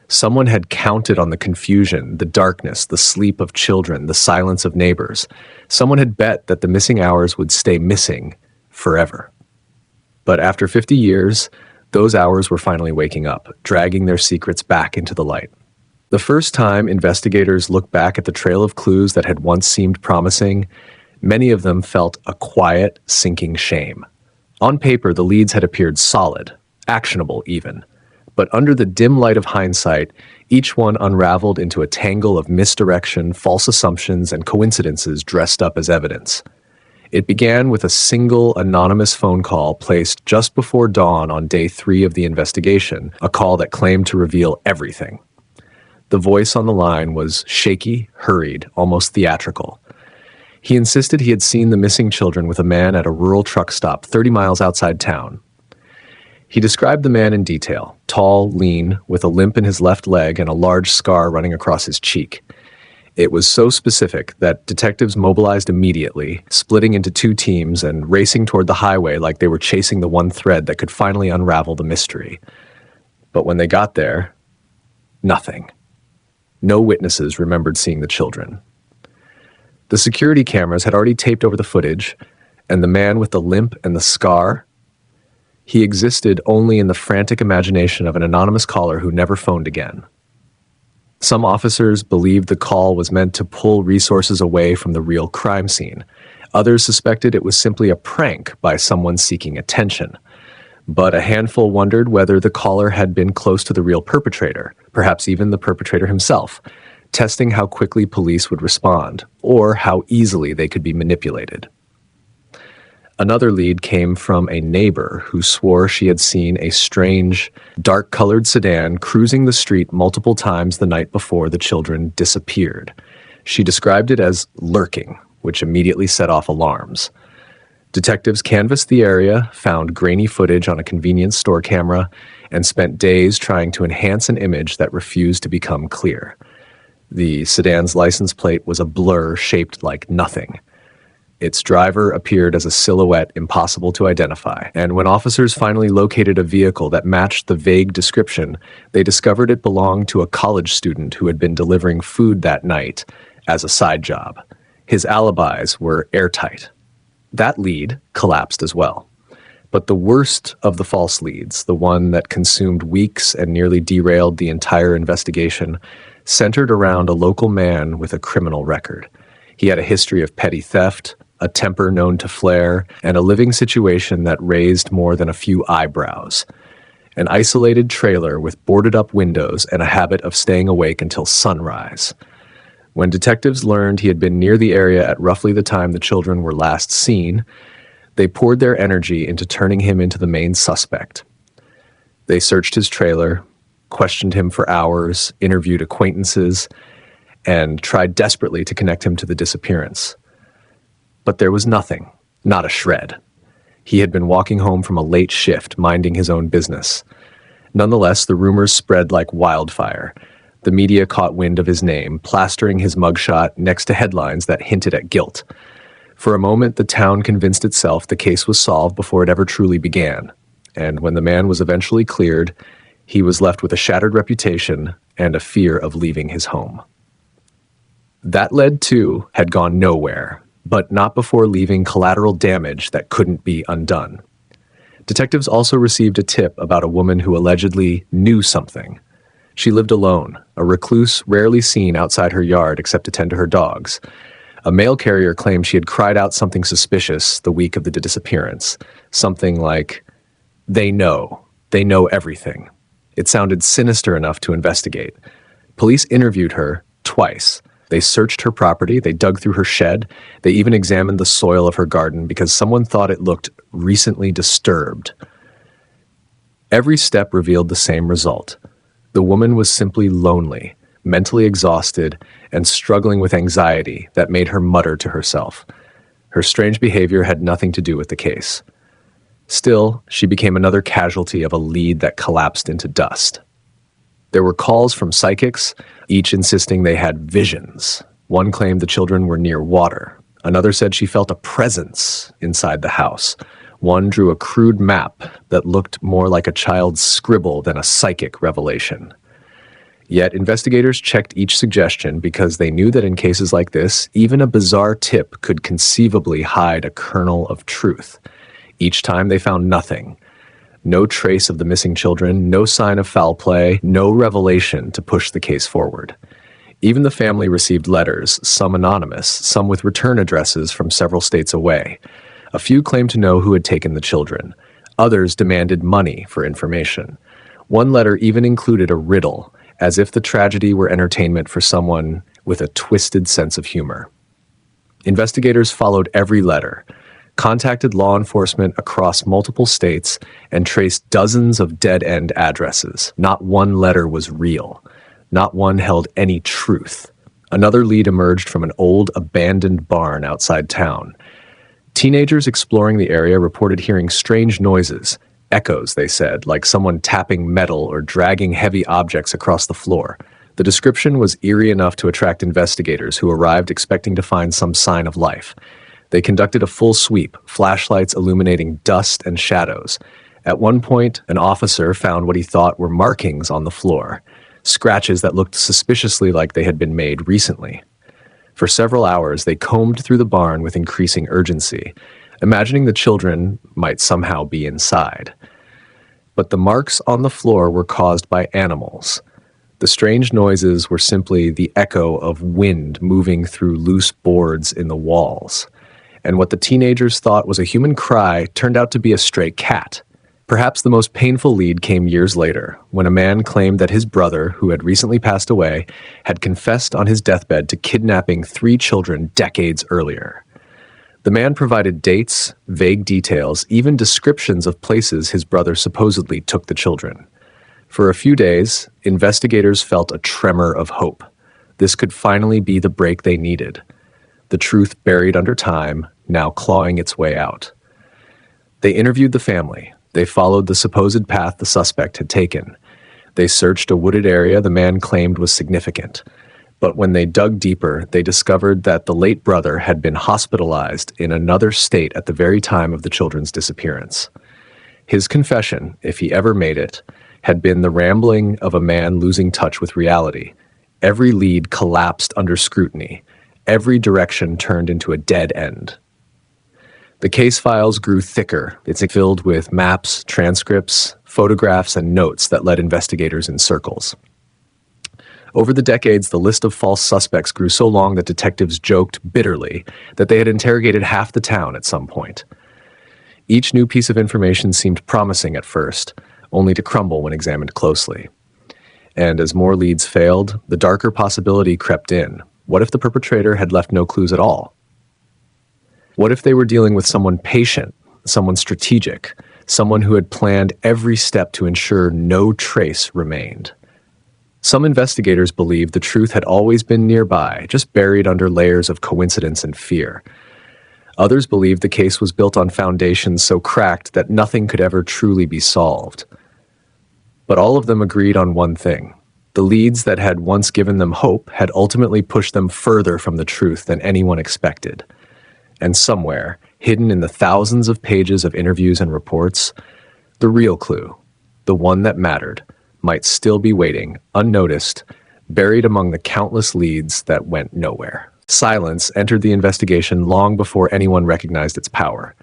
Someone had counted on the confusion, the darkness, the sleep of children, the silence of neighbors. Someone had bet that the missing hours would stay missing forever. But after 50 years, those hours were finally waking up, dragging their secrets back into the light. The first time investigators looked back at the trail of clues that had once seemed promising, many of them felt a quiet, sinking shame. On paper, the leads had appeared solid, actionable even. But under the dim light of hindsight, each one unraveled into a tangle of misdirection, false assumptions, and coincidences dressed up as evidence. It began with a single anonymous phone call placed just before dawn on day 3 of the investigation, a call that claimed to reveal everything. The voice on the line was shaky, hurried, almost theatrical. He insisted he had seen the missing children with a man at a rural truck stop 30 miles outside town. He described the man in detail, tall, lean, with a limp in his left leg and a large scar running across his cheek. It was so specific that detectives mobilized immediately, splitting into 2 teams and racing toward the highway like they were chasing the one thread that could finally unravel the mystery. But when they got there, nothing. No witnesses remembered seeing the children. The security cameras had already taped over the footage, and the man with the limp and the scar, he existed only in the frantic imagination of an anonymous caller who never phoned again. Some officers believed the call was meant to pull resources away from the real crime scene. Others suspected it was simply a prank by someone seeking attention. But a handful wondered whether the caller had been close to the real perpetrator, perhaps even the perpetrator himself, testing how quickly police would respond, or how easily they could be manipulated. Another lead came from a neighbor who swore she had seen a strange, dark-colored sedan cruising the street multiple times the night before the children disappeared. She described it as lurking, which immediately set off alarms. Detectives canvassed the area, found grainy footage on a convenience store camera, and spent days trying to enhance an image that refused to become clear. The sedan's license plate was a blur shaped like nothing. Its driver appeared as a silhouette impossible to identify, and when officers finally located a vehicle that matched the vague description, they discovered it belonged to a college student who had been delivering food that night as a side job. His alibis were airtight. That lead collapsed as well. But the worst of the false leads, the one that consumed weeks and nearly derailed the entire investigation, centered around a local man with a criminal record. He had a history of petty theft, a temper known to flare, and a living situation that raised more than a few eyebrows. An isolated trailer with boarded-up windows and a habit of staying awake until sunrise. When detectives learned he had been near the area at roughly the time the children were last seen, they poured their energy into turning him into the main suspect. They searched his trailer, questioned him for hours, interviewed acquaintances, and tried desperately to connect him to the disappearance. But there was nothing, not a shred. He had been walking home from a late shift, minding his own business. Nonetheless, the rumors spread like wildfire. The media caught wind of his name, plastering his mugshot next to headlines that hinted at guilt. For a moment, the town convinced itself the case was solved before it ever truly began. And when the man was eventually cleared, he was left with a shattered reputation and a fear of leaving his home. That lead, too, had gone nowhere, but not before leaving collateral damage that couldn't be undone. Detectives also received a tip about a woman who allegedly knew something. She lived alone, a recluse rarely seen outside her yard except to tend to her dogs. A mail carrier claimed she had cried out something suspicious the week of the disappearance. Something like, they know everything." It sounded sinister enough to investigate. Police interviewed her twice. They searched her property, they dug through her shed, they even examined the soil of her garden because someone thought it looked recently disturbed. Every step revealed the same result. The woman was simply lonely, mentally exhausted, and struggling with anxiety that made her mutter to herself. Her strange behavior had nothing to do with the case. Still, she became another casualty of a lead that collapsed into dust. There were calls from psychics, each insisting they had visions. One claimed the children were near water. Another said she felt a presence inside the house. One drew a crude map that looked more like a child's scribble than a psychic revelation. Yet investigators checked each suggestion because they knew that in cases like this, even a bizarre tip could conceivably hide a kernel of truth. Each time they found nothing. No trace of the missing children, no sign of foul play, no revelation to push the case forward. Even the family received letters, some anonymous, some with return addresses from several states away. A few claimed to know who had taken the children. Others demanded money for information. One letter even included a riddle, as if the tragedy were entertainment for someone with a twisted sense of humor. Investigators followed every letter, contacted law enforcement across multiple states, and traced dozens of dead-end addresses. Not one letter was real. Not one held any truth. Another lead emerged from an old, abandoned barn outside town. Teenagers exploring the area reported hearing strange noises, echoes, they said, like someone tapping metal or dragging heavy objects across the floor. The description was eerie enough to attract investigators who arrived expecting to find some sign of life. They conducted a full sweep, flashlights illuminating dust and shadows. At one point, an officer found what he thought were markings on the floor, scratches that looked suspiciously like they had been made recently. For several hours, they combed through the barn with increasing urgency, imagining the children might somehow be inside. But the marks on the floor were caused by animals. The strange noises were simply the echo of wind moving through loose boards in the walls. And what the teenagers thought was a human cry turned out to be a stray cat. Perhaps the most painful lead came years later, when a man claimed that his brother, who had recently passed away, had confessed on his deathbed to kidnapping 3 children decades earlier. The man provided dates, vague details, even descriptions of places his brother supposedly took the children. For a few days, investigators felt a tremor of hope. This could finally be the break they needed. The truth buried under time, now clawing its way out. They interviewed the family. They followed the supposed path the suspect had taken. They searched a wooded area the man claimed was significant. But when they dug deeper, they discovered that the late brother had been hospitalized in another state at the very time of the children's disappearance. His confession, if he ever made it, had been the rambling of a man losing touch with reality. Every lead collapsed under scrutiny. Every direction turned into a dead end. The case files grew thicker. It's filled with maps, transcripts, photographs, and notes that led investigators in circles. Over the decades, the list of false suspects grew so long that detectives joked bitterly that they had interrogated half the town at some point. Each new piece of information seemed promising at first, only to crumble when examined closely. And as more leads failed, the darker possibility crept in. What if the perpetrator had left no clues at all? What if they were dealing with someone patient, someone strategic, someone who had planned every step to ensure no trace remained? Some investigators believed the truth had always been nearby, just buried under layers of coincidence and fear. Others believed the case was built on foundations so cracked that nothing could ever truly be solved. But all of them agreed on one thing. The leads that had once given them hope had ultimately pushed them further from the truth than anyone expected. And somewhere, hidden in the thousands of pages of interviews and reports, the real clue, the one that mattered, might still be waiting, unnoticed, buried among the countless leads that went nowhere. Silence entered the investigation long before anyone recognized its power.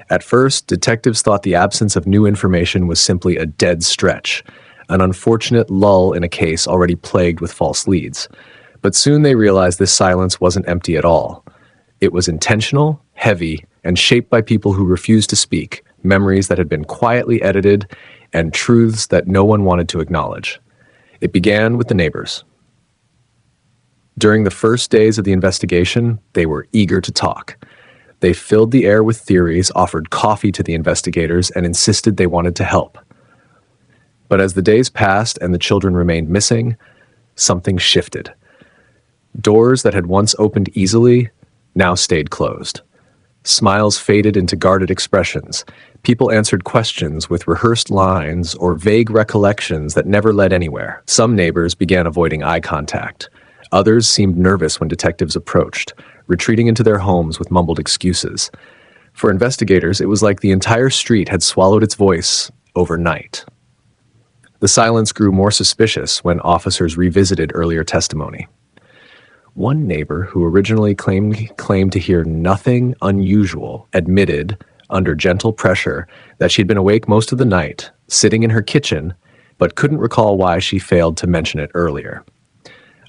At first, detectives thought the absence of new information was simply a dead stretch, an unfortunate lull in a case already plagued with false leads. But soon they realized this silence wasn't empty at all. It was intentional, heavy, and shaped by people who refused to speak, memories that had been quietly edited, and truths that no one wanted to acknowledge. It began with the neighbors. During the first days of the investigation, they were eager to talk. They filled the air with theories, offered coffee to the investigators, and insisted they wanted to help. But as the days passed and the children remained missing, something shifted. Doors that had once opened easily now stayed closed. Smiles faded into guarded expressions. People answered questions with rehearsed lines or vague recollections that never led anywhere. Some neighbors began avoiding eye contact. Others seemed nervous when detectives approached, retreating into their homes with mumbled excuses. For investigators, it was like the entire street had swallowed its voice overnight. The silence grew more suspicious when officers revisited earlier testimony. One neighbor, who originally claimed to hear nothing unusual, admitted, under gentle pressure, that she'd been awake most of the night, sitting in her kitchen, but couldn't recall why she failed to mention it earlier.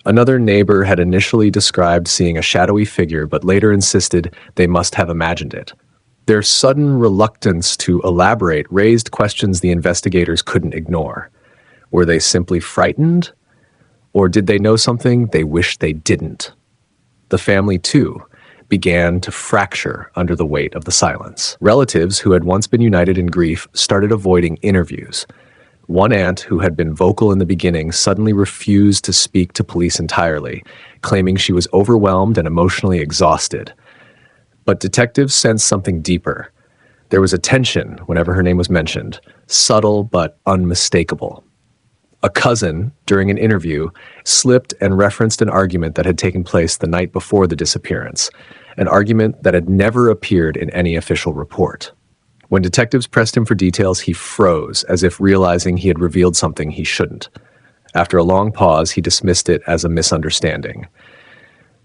Another neighbor had initially described seeing a shadowy figure, but later insisted they must have imagined it. Their sudden reluctance to elaborate raised questions the investigators couldn't ignore. Were they simply frightened? Or did they know something they wished they didn't? The family, too, began to fracture under the weight of the silence. Relatives who had once been united in grief started avoiding interviews. One aunt, who had been vocal in the beginning, suddenly refused to speak to police entirely, claiming she was overwhelmed and emotionally exhausted. But detectives sensed something deeper. There was a tension whenever her name was mentioned, subtle but unmistakable. A cousin, during an interview, slipped and referenced an argument that had taken place the night before the disappearance, an argument that had never appeared in any official report. When detectives pressed him for details, he froze, as if realizing he had revealed something he shouldn't. After a long pause, he dismissed it as a misunderstanding.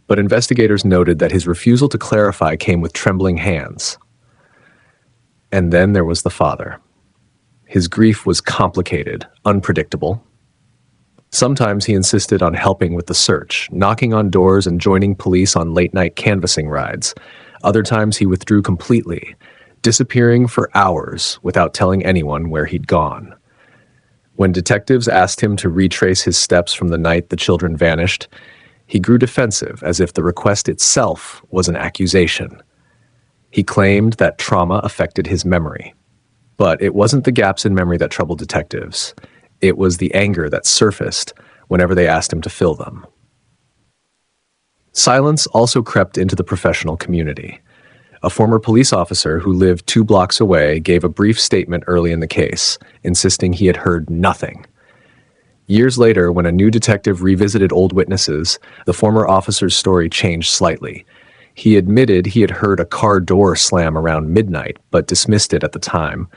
But investigators noted that his refusal to clarify came with trembling hands. And then there was the father. His grief was complicated, unpredictable. Sometimes he insisted on helping with the search, knocking on doors and joining police on late-night canvassing rides. Other times he withdrew completely, disappearing for hours without telling anyone where he'd gone. When detectives asked him to retrace his steps from the night the children vanished, he grew defensive, as if the request itself was an accusation. He claimed that trauma affected his memory. But it wasn't the gaps in memory that troubled detectives. It was the anger that surfaced whenever they asked him to fill them. Silence also crept into the professional community. A former police officer who lived 2 blocks away gave a brief statement early in the case, insisting he had heard nothing. Years later, when a new detective revisited old witnesses, the former officer's story changed slightly. He admitted he had heard a car door slam around midnight, but dismissed it at the time,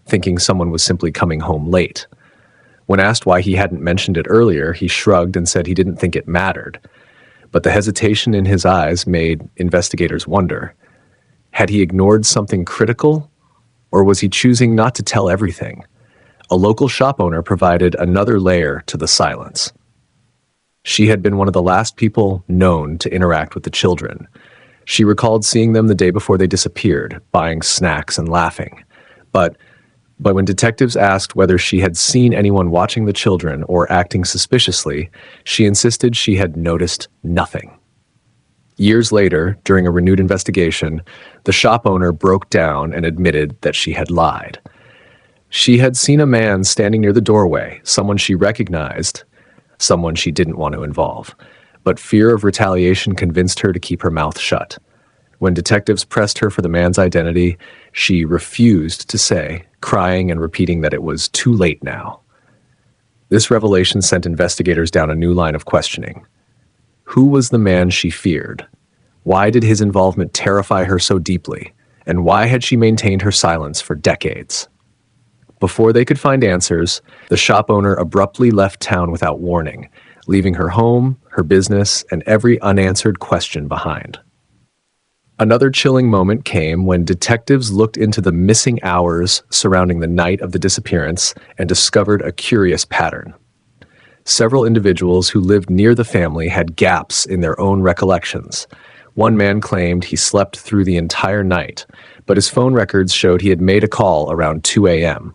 thinking someone was simply coming home late. When asked why he hadn't mentioned it earlier, he shrugged and said he didn't think it mattered. But the hesitation in his eyes made investigators wonder. Had he ignored something critical, or was he choosing not to tell everything? A local shop owner provided another layer to the silence. She had been one of the last people known to interact with the children. She recalled seeing them the day before they disappeared, buying snacks and laughing. But when detectives asked whether she had seen anyone watching the children or acting suspiciously, she insisted she had noticed nothing. Years later, during a renewed investigation, the shop owner broke down and admitted that she had lied. She had seen a man standing near the doorway, someone she recognized, someone she didn't want to involve. But fear of retaliation convinced her to keep her mouth shut. When detectives pressed her for the man's identity, she refused to say, crying and repeating that it was too late now. This revelation sent investigators down a new line of questioning. Who was the man she feared? Why did his involvement terrify her so deeply? And why had she maintained her silence for decades? Before they could find answers, the shop owner abruptly left town without warning, leaving her home, her business, and every unanswered question behind. Another chilling moment came when detectives looked into the missing hours surrounding the night of the disappearance and discovered a curious pattern. Several individuals who lived near the family had gaps in their own recollections. One man claimed he slept through the entire night, but his phone records showed he had made a call around 2 a.m.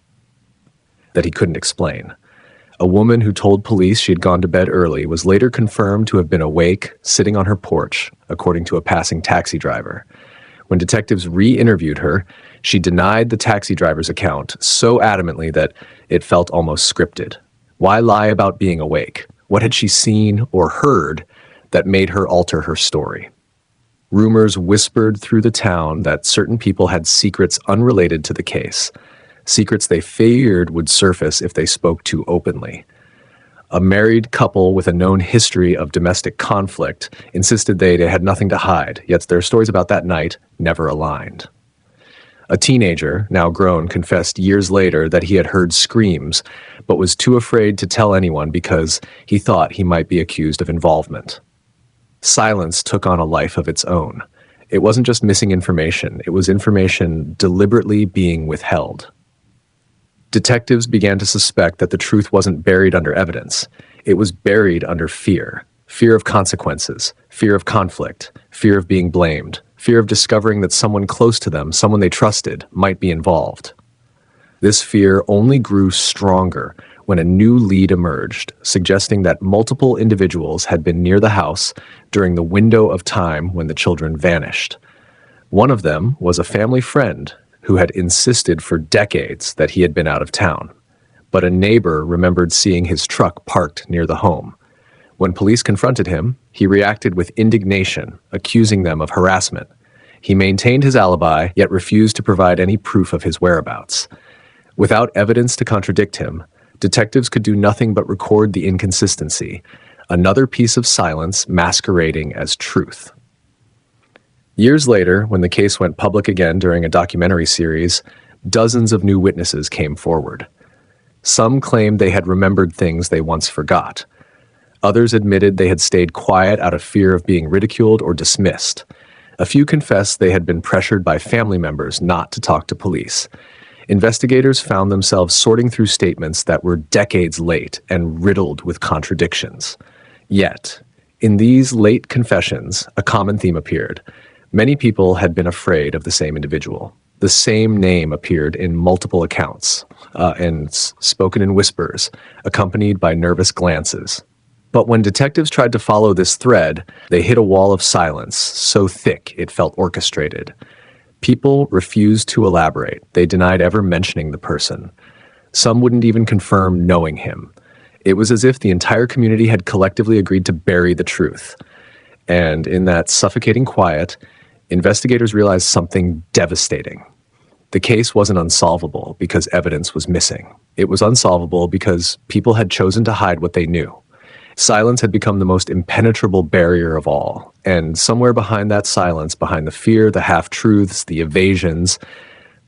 that he couldn't explain. A woman who told police she had gone to bed early was later confirmed to have been awake, sitting on her porch, according to a passing taxi driver. When detectives re-interviewed her, she denied the taxi driver's account so adamantly that it felt almost scripted. Why lie about being awake? What had she seen or heard that made her alter her story? Rumors whispered through the town that certain people had secrets unrelated to the case, secrets they feared would surface if they spoke too openly. A married couple with a known history of domestic conflict insisted they had nothing to hide, yet their stories about that night never aligned. A teenager, now grown, confessed years later that he had heard screams, but was too afraid to tell anyone because he thought he might be accused of involvement. Silence took on a life of its own. It wasn't just missing information, it was information deliberately being withheld. Detectives began to suspect that the truth wasn't buried under evidence. It was buried under fear. Fear of consequences, fear of conflict, fear of being blamed, fear of discovering that someone close to them, someone they trusted, might be involved. This fear only grew stronger when a new lead emerged, suggesting that multiple individuals had been near the house during the window of time when the children vanished. One of them was a family friend who had insisted for decades that he had been out of town, but a neighbor remembered seeing his truck parked near the home. When police confronted him, he reacted with indignation, accusing them of harassment. He maintained his alibi, yet refused to provide any proof of his whereabouts. Without evidence to contradict him, detectives could do nothing but record the inconsistency, another piece of silence masquerading as truth. Years later, when the case went public again during a documentary series, dozens of new witnesses came forward. Some claimed they had remembered things they once forgot. Others admitted they had stayed quiet out of fear of being ridiculed or dismissed. A few confessed they had been pressured by family members not to talk to police. Investigators found themselves sorting through statements that were decades late and riddled with contradictions. Yet, in these late confessions, a common theme appeared. Many people had been afraid of the same individual. The same name appeared in multiple accounts, and spoken in whispers, accompanied by nervous glances. But when detectives tried to follow this thread, they hit a wall of silence, so thick it felt orchestrated. People refused to elaborate. They denied ever mentioning the person. Some wouldn't even confirm knowing him. It was as if the entire community had collectively agreed to bury the truth. And in that suffocating quiet, investigators realized something devastating. The case wasn't unsolvable because evidence was missing. It was unsolvable because people had chosen to hide what they knew. Silence had become the most impenetrable barrier of all, and somewhere behind that silence, behind the fear, the half-truths, the evasions,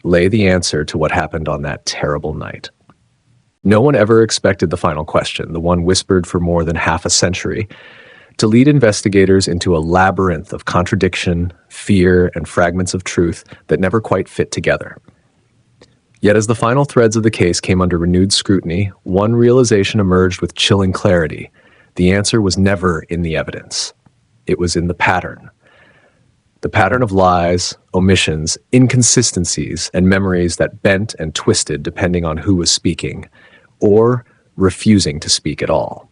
lay the answer to what happened on that terrible night. No one ever expected the final question, the one whispered for more than half a century, to lead investigators into a labyrinth of contradiction, fear, and fragments of truth that never quite fit together. Yet as the final threads of the case came under renewed scrutiny, one realization emerged with chilling clarity. The answer was never in the evidence. It was in the pattern. The pattern of lies, omissions, inconsistencies, and memories that bent and twisted depending on who was speaking, or refusing to speak at all.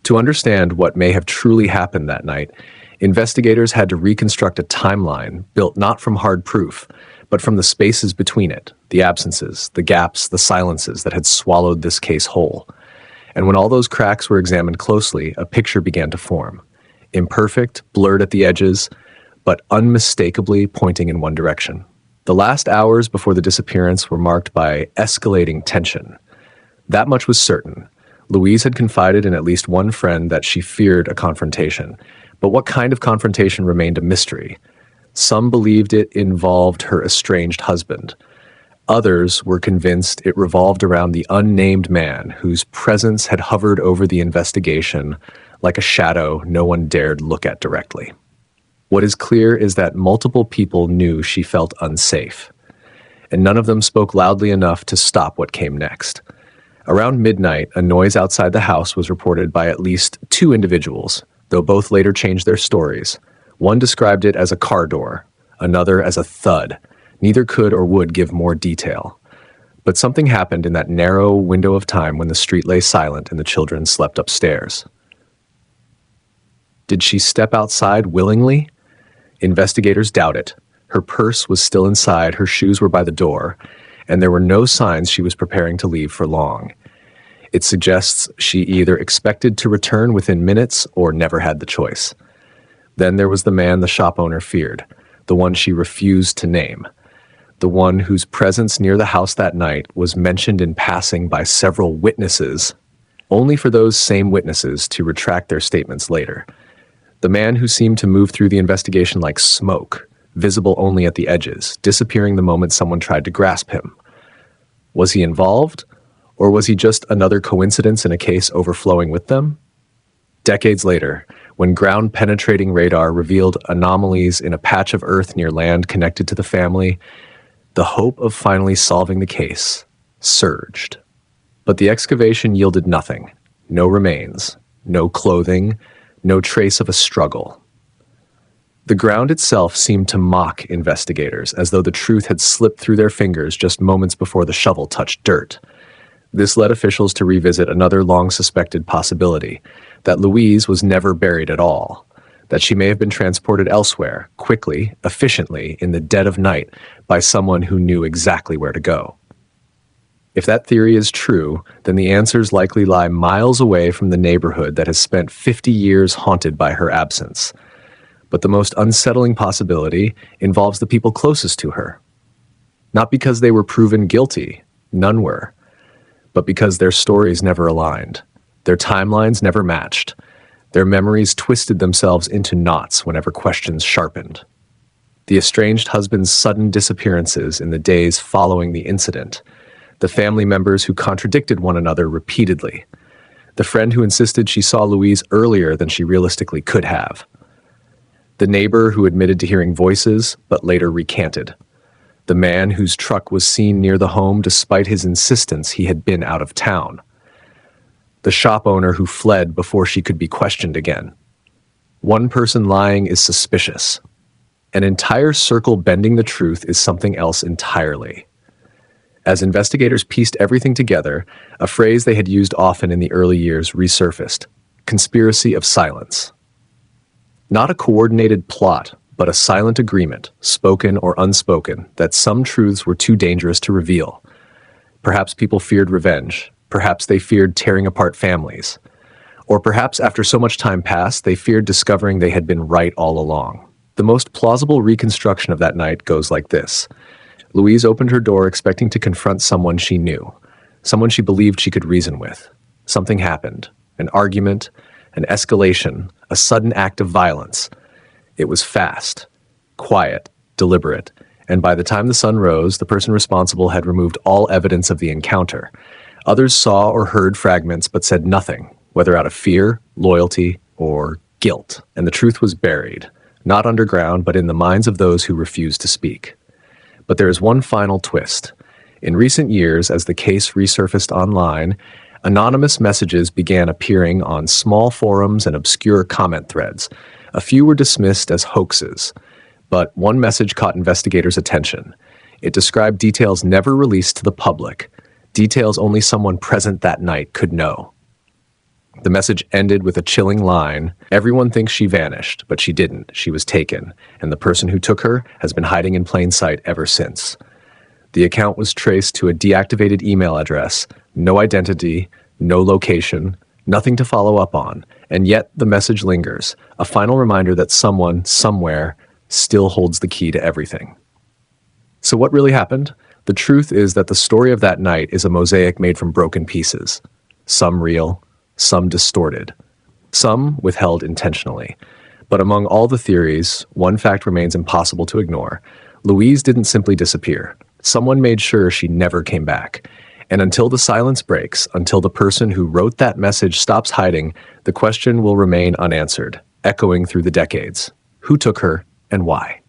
To understand what may have truly happened that night, investigators had to reconstruct a timeline built not from hard proof, but from the spaces between it, the absences, the gaps, the silences that had swallowed this case whole. And when all those cracks were examined closely, a picture began to form. Imperfect, blurred at the edges, but unmistakably pointing in one direction. The last hours before the disappearance were marked by escalating tension. That much was certain. Louise had confided in at least one friend that she feared a confrontation, but what kind of confrontation remained a mystery. Some believed it involved her estranged husband. Others were convinced it revolved around the unnamed man whose presence had hovered over the investigation like a shadow no one dared look at directly. What is clear is that multiple people knew she felt unsafe, and none of them spoke loudly enough to stop what came next. Around midnight, a noise outside the house was reported by at least two individuals, though both later changed their stories. One described it as a car door, another as a thud. Neither could or would give more detail. But something happened in that narrow window of time when the street lay silent and the children slept upstairs. Did she step outside willingly? Investigators doubt it. Her purse was still inside, her shoes were by the door, and there were no signs she was preparing to leave for long. It suggests she either expected to return within minutes or never had the choice. Then there was the man the shop owner feared, the one she refused to name, the one whose presence near the house that night was mentioned in passing by several witnesses, only for those same witnesses to retract their statements later. The man who seemed to move through the investigation like smoke, visible only at the edges, disappearing the moment someone tried to grasp him. Was he involved, or was he just another coincidence in a case overflowing with them? Decades later, when ground-penetrating radar revealed anomalies in a patch of earth near land connected to the family, the hope of finally solving the case surged. But the excavation yielded nothing. No remains, no clothing, no trace of a struggle. The ground itself seemed to mock investigators, as though the truth had slipped through their fingers just moments before the shovel touched dirt. This led officials to revisit another long-suspected possibility, that Louise was never buried at all, that she may have been transported elsewhere, quickly, efficiently, in the dead of night, by someone who knew exactly where to go. If that theory is true, then the answers likely lie miles away from the neighborhood that has spent 50 years haunted by her absence. But the most unsettling possibility involves the people closest to her. Not because they were proven guilty, none were, but because their stories never aligned, their timelines never matched, their memories twisted themselves into knots whenever questions sharpened. The estranged husband's sudden disappearances in the days following the incident, the family members who contradicted one another repeatedly, the friend who insisted she saw Louise earlier than she realistically could have, the neighbor who admitted to hearing voices but later recanted, the man whose truck was seen near the home despite his insistence he had been out of town, the shop owner who fled before she could be questioned again. One person lying is suspicious. An entire circle bending the truth is something else entirely. As investigators pieced everything together, a phrase they had used often in the early years resurfaced: conspiracy of silence. Not a coordinated plot, but a silent agreement, spoken or unspoken, that some truths were too dangerous to reveal. Perhaps people feared revenge. Perhaps they feared tearing apart families. Or perhaps after so much time passed, they feared discovering they had been right all along. The most plausible reconstruction of that night goes like this. Louise opened her door expecting to confront someone she knew, someone she believed she could reason with. Something happened. An argument, an escalation, a sudden act of violence. It was fast, quiet, deliberate, and by the time the sun rose, the person responsible had removed all evidence of the encounter. Others saw or heard fragments but said nothing, whether out of fear, loyalty, or guilt. And the truth was buried, not underground, but in the minds of those who refused to speak. But there is one final twist. In recent years, as the case resurfaced online, anonymous messages began appearing on small forums and obscure comment threads. A few were dismissed as hoaxes, but one message caught investigators' attention. It described details never released to the public, details only someone present that night could know. The message ended with a chilling line: "Everyone thinks she vanished, but she didn't. She was taken, and the person who took her has been hiding in plain sight ever since." The account was traced to a deactivated email address, no identity, no location, nothing to follow up on, and yet the message lingers, a final reminder that someone, somewhere, still holds the key to everything. So what really happened? The truth is that the story of that night is a mosaic made from broken pieces, some real, some distorted, some withheld intentionally. But among all the theories, one fact remains impossible to ignore. Louise didn't simply disappear. Someone made sure she never came back. And until the silence breaks, until the person who wrote that message stops hiding, the question will remain unanswered, echoing through the decades. Who took her and why?